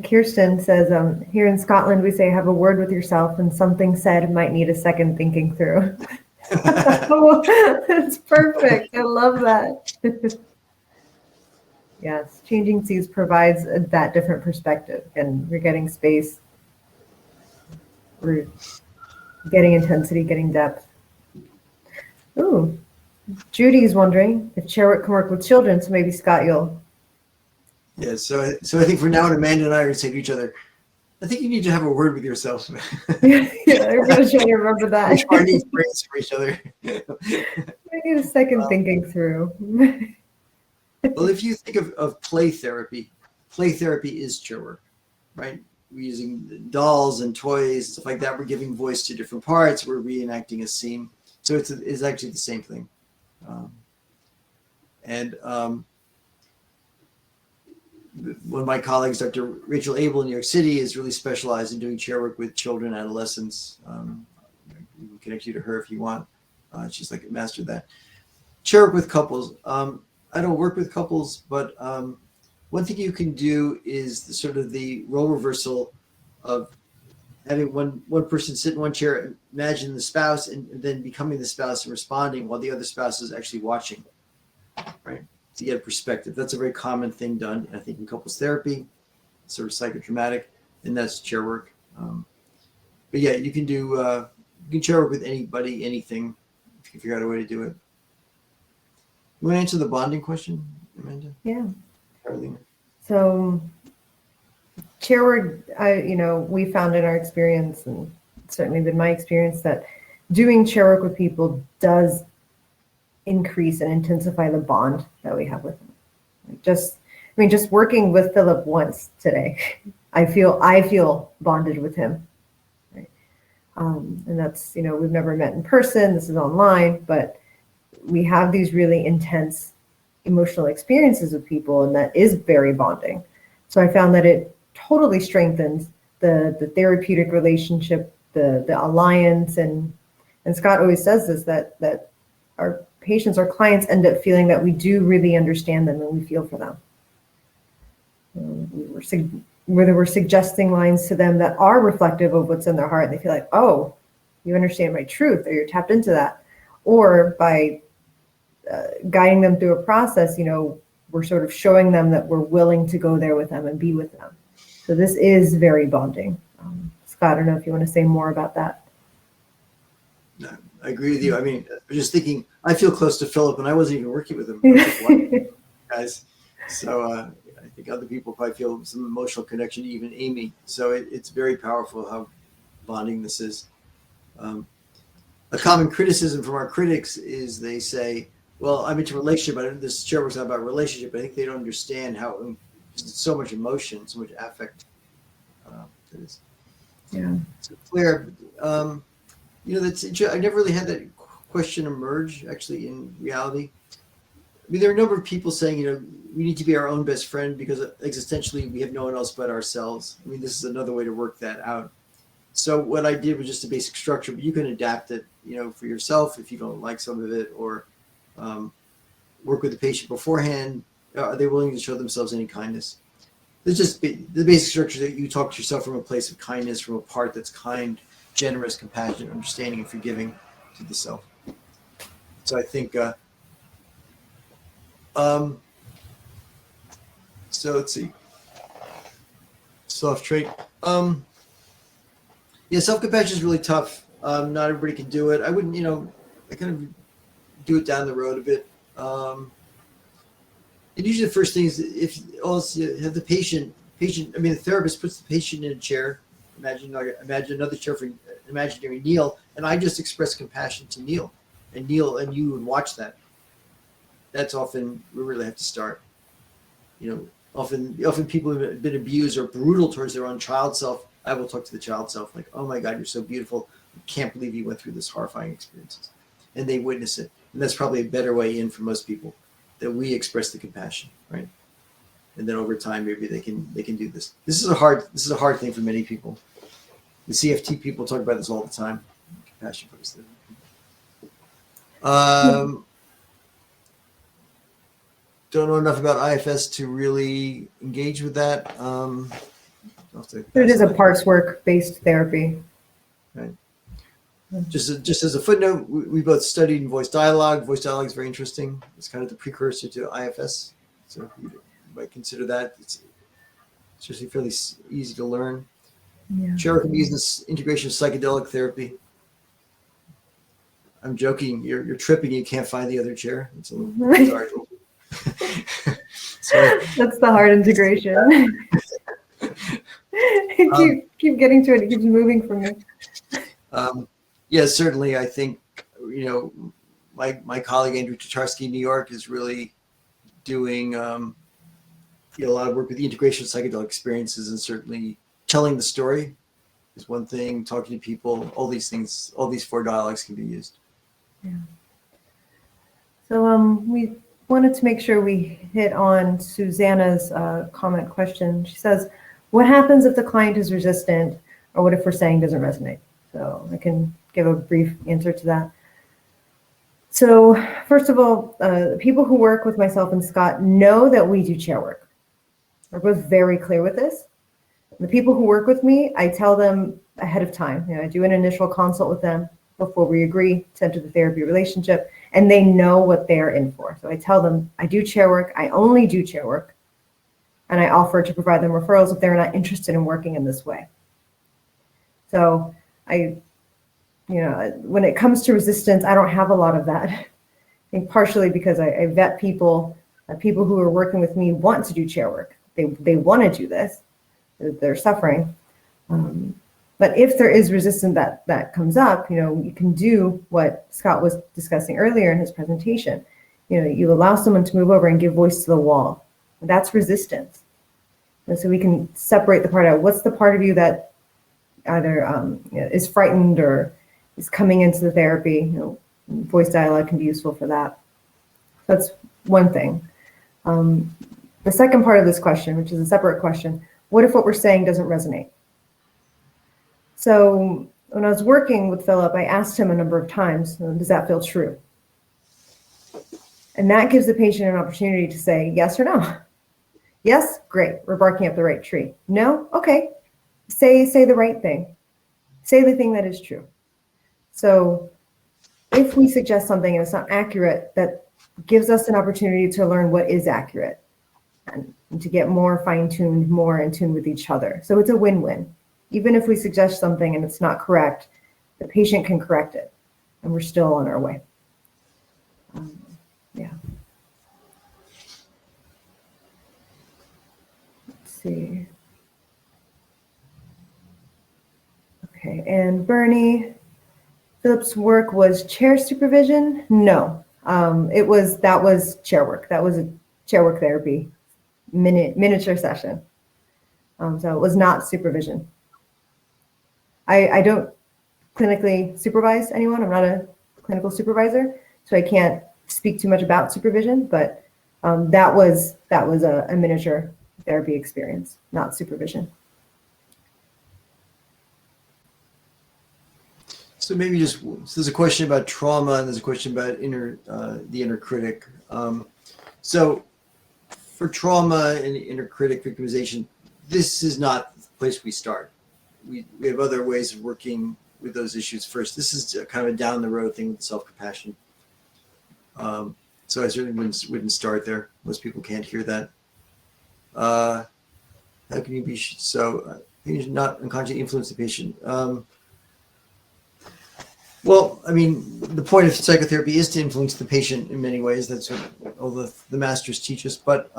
S1: Kirsten says, here in Scotland, we say have a word with yourself, and something said might need a second thinking through. Oh, that's perfect. I love that. Yes, changing seas provides that different perspective, and we're getting space, we're getting intensity, getting depth. Ooh, Judy's wondering if Chairwork can work with children, so maybe Scott, you'll.
S2: Yeah, so I think for now, Amanda and I are going to say to each other, I think you need to have a word with yourself.
S1: Yeah, I'm going to try to remember that.
S2: Our needs brains for each other.
S1: I need a second thinking through.
S2: Well, if you think of play therapy is chairwork, right? We're using dolls and toys, stuff like that. We're giving voice to different parts. We're reenacting a scene. So it's actually the same thing. One of my colleagues, Dr. Rachel Abel in New York City, is really specialized in doing chairwork with children, adolescents. We can connect you to her if you want. She's like a master of that. Chairwork with couples. I don't work with couples, but one thing you can do is the role reversal of having one person sit in one chair, imagine the spouse, and then becoming the spouse and responding while the other spouse is actually watching, right? To get a perspective. That's a very common thing done, I think, in couples therapy, sort of psychodramatic, and that's chair work. But yeah, you can chair work with anybody, anything, if you figure out a way to do it. You want to answer the bonding question, Amanda?
S1: Yeah.
S2: Carolina?
S1: So chair work, we found in our experience, and it's certainly been my experience, that doing chair work with people does increase and intensify the bond that we have with them. Just working with Philip once today, I feel bonded with him. Right? And that's, we've never met in person. This is online, but we have these really intense emotional experiences with people, and that is very bonding. So I found that it totally strengthens the therapeutic relationship, the alliance, and Scott always says this, that our patients, our clients end up feeling that we do really understand them and we feel for them. Whether we're suggesting lines to them that are reflective of what's in their heart, and they feel like, oh, you understand my truth, or you're tapped into that. Or by guiding them through a process, we're sort of showing them that we're willing to go there with them and be with them. So this is very bonding. Scott, I don't know if you want to say more about that.
S2: No, I agree with you. I mean, I was just thinking, I feel close to Philip, and I wasn't even working with him. Guys. So I think other people probably feel some emotional connection to even Amy. So it's very powerful how bonding this is. A common criticism from our critics is they say, well, I'm into relationship. This chair work's not about relationship. I think they don't understand how so much emotion, so much affect that is.
S1: Yeah. So
S2: Claire, that's I never really had that question emerge actually in reality. I mean, there are a number of people saying, we need to be our own best friend because existentially we have no one else but ourselves. I mean, this is another way to work that out. So what I did was just a basic structure, but you can adapt it, for yourself if you don't like some of it, or work with the patient beforehand. Are they willing to show themselves any kindness? There's just the basic structure that you talk to yourself from a place of kindness, from a part that's kind, generous, compassionate, understanding, and forgiving to the self. So I think, so let's see. Soft trait. Yeah, self-compassion is really tough. Not everybody can do it. I wouldn't, I kind of do it down the road a bit. And usually the first thing is if also have the patient, the therapist puts the patient in a chair, imagine another chair for imaginary Neil, and I just express compassion to Neil, and Neil and you would watch that. That's often we really have to start. Often people who have been abused or brutal towards their own child self, I will talk to the child self like, oh my God, you're so beautiful. I can't believe you went through this horrifying experiences. And they witness it. And that's probably a better way in for most people, that we express the compassion, right? And then over time, maybe they can do this. This is a hard thing for many people. The CFT people talk about this all the time. Compassion focused therapy. Don't know enough about IFS to really engage with that.
S1: It is a parts work based therapy.
S2: Right. Just as a footnote, we both studied voice dialogue. Voice dialogue is very interesting. It's kind of the precursor to IFS. So you might consider that. It's actually fairly easy to learn.
S1: Yeah.
S2: Chairwork can be used in this integration of psychedelic therapy. I'm joking. You're tripping. You can't find the other chair. It's a little sorry. Sorry.
S1: That's the hard integration. keep getting to it. It keeps moving from me.
S2: Yes, certainly. I think my colleague Andrew Tatarsky in New York is really doing a lot of work with the integration of psychedelic experiences, and certainly telling the story is one thing. Talking to people, all these things, all these 4 dialogues can be used.
S1: Yeah. So we wanted to make sure we hit on Susanna's comment question. She says, what happens if the client is resistant, or what if we're saying doesn't resonate? So I can give a brief answer to that. So first of all, people who work with myself and Scott know that we do chair work. We're both very clear with this. The people who work with me, I tell them ahead of time. I do an initial consult with them before we agree to enter the therapy relationship, and they know what they're in for. So I tell them I do chair work, I only do chair work, and I offer to provide them referrals if they're not interested in working in this way. So when it comes to resistance, I don't have a lot of that. I think partially because I vet people who are working with me want to do chair work. They want to do this. They're suffering. But if there is resistance that comes up, you can do what Scott was discussing earlier in his presentation. You allow someone to move over and give voice to the wall. That's resistance. And so we can separate the part out. What's the part of you that either is frightened or is coming into the therapy? Voice dialogue can be useful for that. That's one thing. The second part of this question, which is a separate question, what if what we're saying doesn't resonate? So when I was working with Philip, I asked him a number of times, does that feel true? And that gives the patient an opportunity to say yes or no. Yes, great, we're barking up the right tree. No, okay, say the right thing. Say the thing that is true. So if we suggest something and it's not accurate, that gives us an opportunity to learn what is accurate and to get more fine-tuned, more in tune with each other. So it's a win-win. Even if we suggest something and it's not correct, the patient can correct it, and we're still on our way. Yeah. Let's see. Okay, and Bernie, Philip's work was chair supervision? No, that was chair work. That was a chair work therapy miniature session. So it was not supervision. I don't clinically supervise anyone. I'm not a clinical supervisor, so I can't speak too much about supervision, but that was a miniature therapy experience, not supervision.
S2: So maybe so there's a question about trauma and there's a question about the inner critic. So for trauma and inner critic victimization, this is not the place we start. We have other ways of working with those issues first. This is kind of a down the road thing with self-compassion. So I certainly wouldn't start there. Most people can't hear that. How can you be so you should not unconsciously influence the patient? Well, I mean, the point of psychotherapy is to influence the patient in many ways. That's what all the masters teach us. But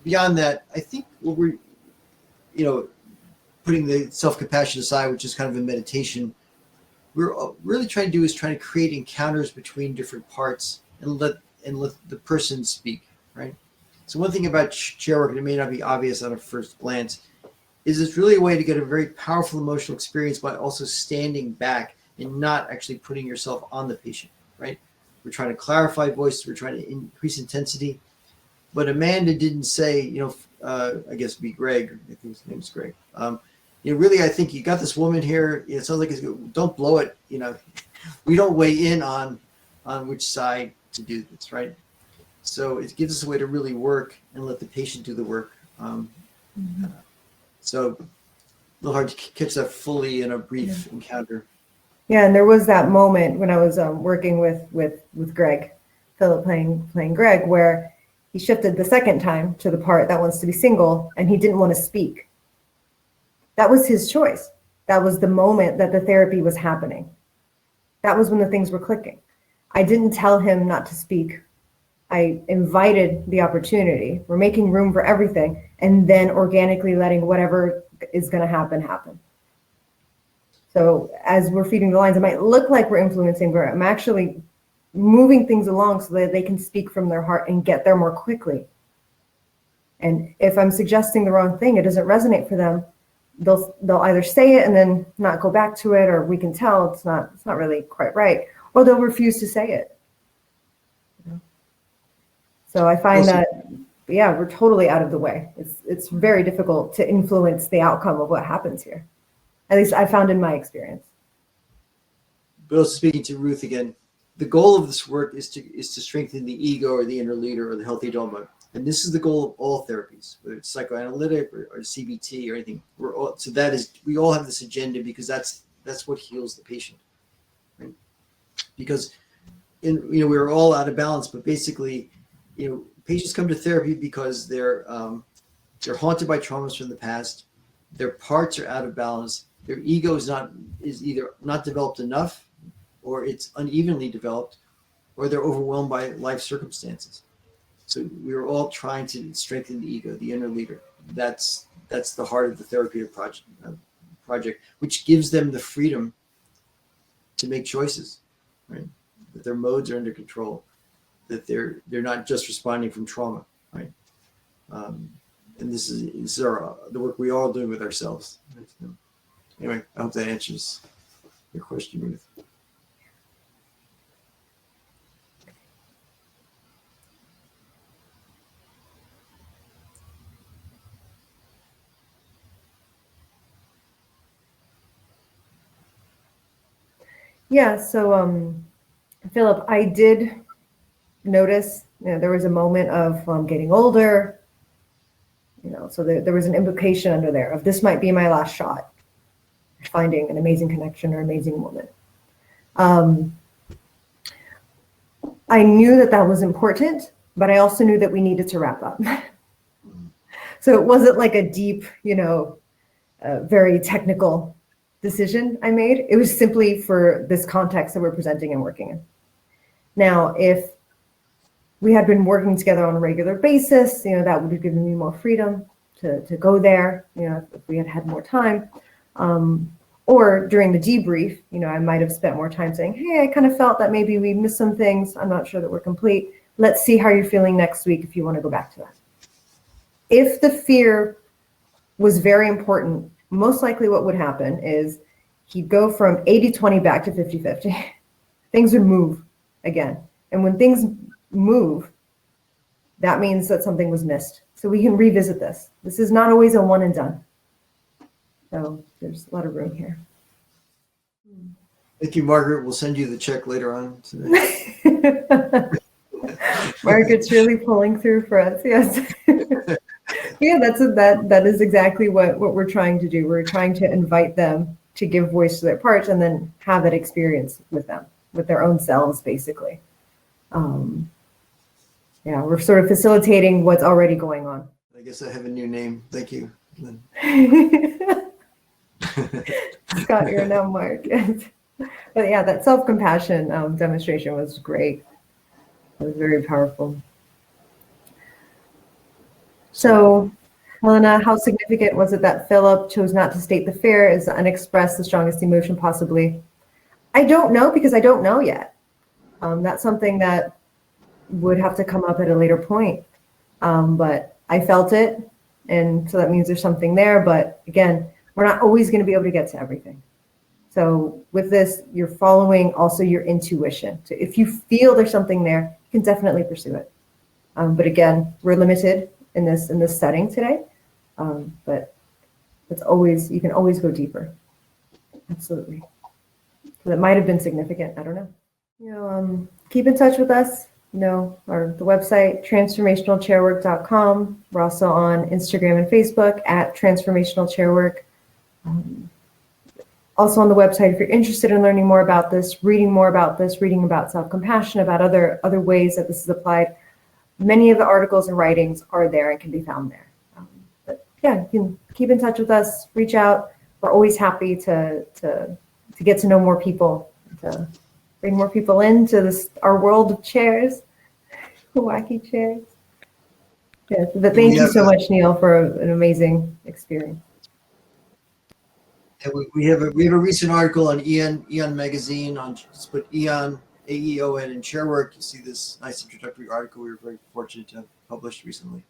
S2: beyond that, I think what we're, putting the self-compassion aside, which is kind of a meditation, we're really trying to do is trying to create encounters between different parts and let the person speak, right? So one thing about chair work, and it may not be obvious on a first glance, is it's really a way to get a very powerful emotional experience by also standing back and not actually putting yourself on the patient, right? We're trying to clarify voice, we're trying to increase intensity. But Amanda didn't say, I guess be Greg, I think his name's Greg. Really, I think you got this woman here, it sounds like don't blow it, we don't weigh in on which side to do this, right? So it gives us a way to really work and let the patient do the work. So a little hard to catch that fully in a brief encounter.
S1: Yeah, and there was that moment when I was working with Greg, Philip playing Greg, where he shifted the second time to the part that wants to be single, and he didn't want to speak. That was his choice. That was the moment that the therapy was happening. That was when the things were clicking. I didn't tell him not to speak. I invited the opportunity. We're making room for everything, and then organically letting whatever is going to happen. So as we're feeding the lines, it might look like we're influencing, but I'm actually moving things along so that they can speak from their heart and get there more quickly. And if I'm suggesting the wrong thing, it doesn't resonate for them, they'll either say it and then not go back to it, or we can tell it's not really quite right, or they'll refuse to say it. So I find that, we're totally out of the way. It's very difficult to influence the outcome of what happens here. At least I found in my experience.
S2: But also speaking to Ruth again, the goal of this work is to strengthen the ego or the inner leader or the healthy adult. And this is the goal of all therapies, whether it's psychoanalytic or CBT or anything. We all have this agenda because that's what heals the patient, right? Because we're all out of balance, but basically, patients come to therapy because they're haunted by traumas from the past. Their parts are out of balance. Their ego is either not developed enough, or it's unevenly developed, or they're overwhelmed by life circumstances. So we're all trying to strengthen the ego, the inner leader. That's the heart of the therapeutic project, which gives them the freedom to make choices, right? That their modes are under control, that they're not just responding from trauma, right? And this is the work we all do with ourselves. Anyway, I hope that answers your question, Ruth.
S1: Yeah, so Philip, I did notice, there was a moment of getting older, so there was an implication under there of this might be my last shot, finding an amazing connection or amazing woman. I knew that was important, but I also knew that we needed to wrap up. So it wasn't like a deep, very technical decision I made. It was simply for this context that we're presenting and working in. Now, if we had been working together on a regular basis, that would have given me more freedom to go there, if we had had more time. Or during the debrief, I might have spent more time saying, hey, I kind of felt that maybe we missed some things. I'm not sure that we're complete. Let's see how you're feeling next week if you want to go back to that. If the fear was very important, most likely what would happen is he'd go from 80-20 back to 50-50. Things would move again. And when things move, that means that something was missed. So we can revisit this. This is not always a one and done. So there's a lot of room here.
S2: Thank you, Margaret. We'll send you the check later on today.
S1: Margaret's really pulling through for us. Yes. Yeah, that is exactly what we're trying to do. We're trying to invite them to give voice to their parts and then have that experience with them, with their own selves, basically. We're sort of facilitating what's already going on.
S2: I guess I have a new name. Thank you.
S1: Scott, you're now Mark. But yeah, that self-compassion demonstration was great. It was very powerful. So Helena, how significant was it that Philip chose not to state the fear as unexpressed, the strongest emotion possibly? I don't know, because I don't know yet. That's something that would have to come up at a later point. But I felt it, and so that means there's something there. But again, we're not always going to be able to get to everything. So with this, you're following also your intuition. So if you feel there's something there, you can definitely pursue it. But again, we're limited in this setting today. But it's always, you can always go deeper. Absolutely. So that might have been significant. I don't know. You know, keep in touch with us. You know, the website, transformationalchairwork.com. We're also on Instagram and Facebook at Transformational Chairwork. Also on the website, if you're interested in learning more about this, reading more about this, reading about self-compassion, about other ways that this is applied, many of the articles and writings are there and can be found there. But yeah, you can keep in touch with us, reach out. We're always happy to get to know more people, to bring more people into this, our world of chairs, wacky chairs. Yeah, but thank you so much, Neil, for an amazing experience.
S2: And we have a recent article on Eon magazine on, just put Eon, AEON, and Chairwork. You see this nice introductory article we were very fortunate to have published recently.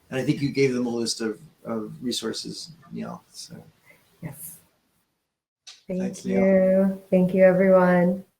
S2: And I think you gave them a list of resources, Neil. So
S1: yes.
S2: Thanks,
S1: Thank
S2: Neil.
S1: you. Thank you, everyone.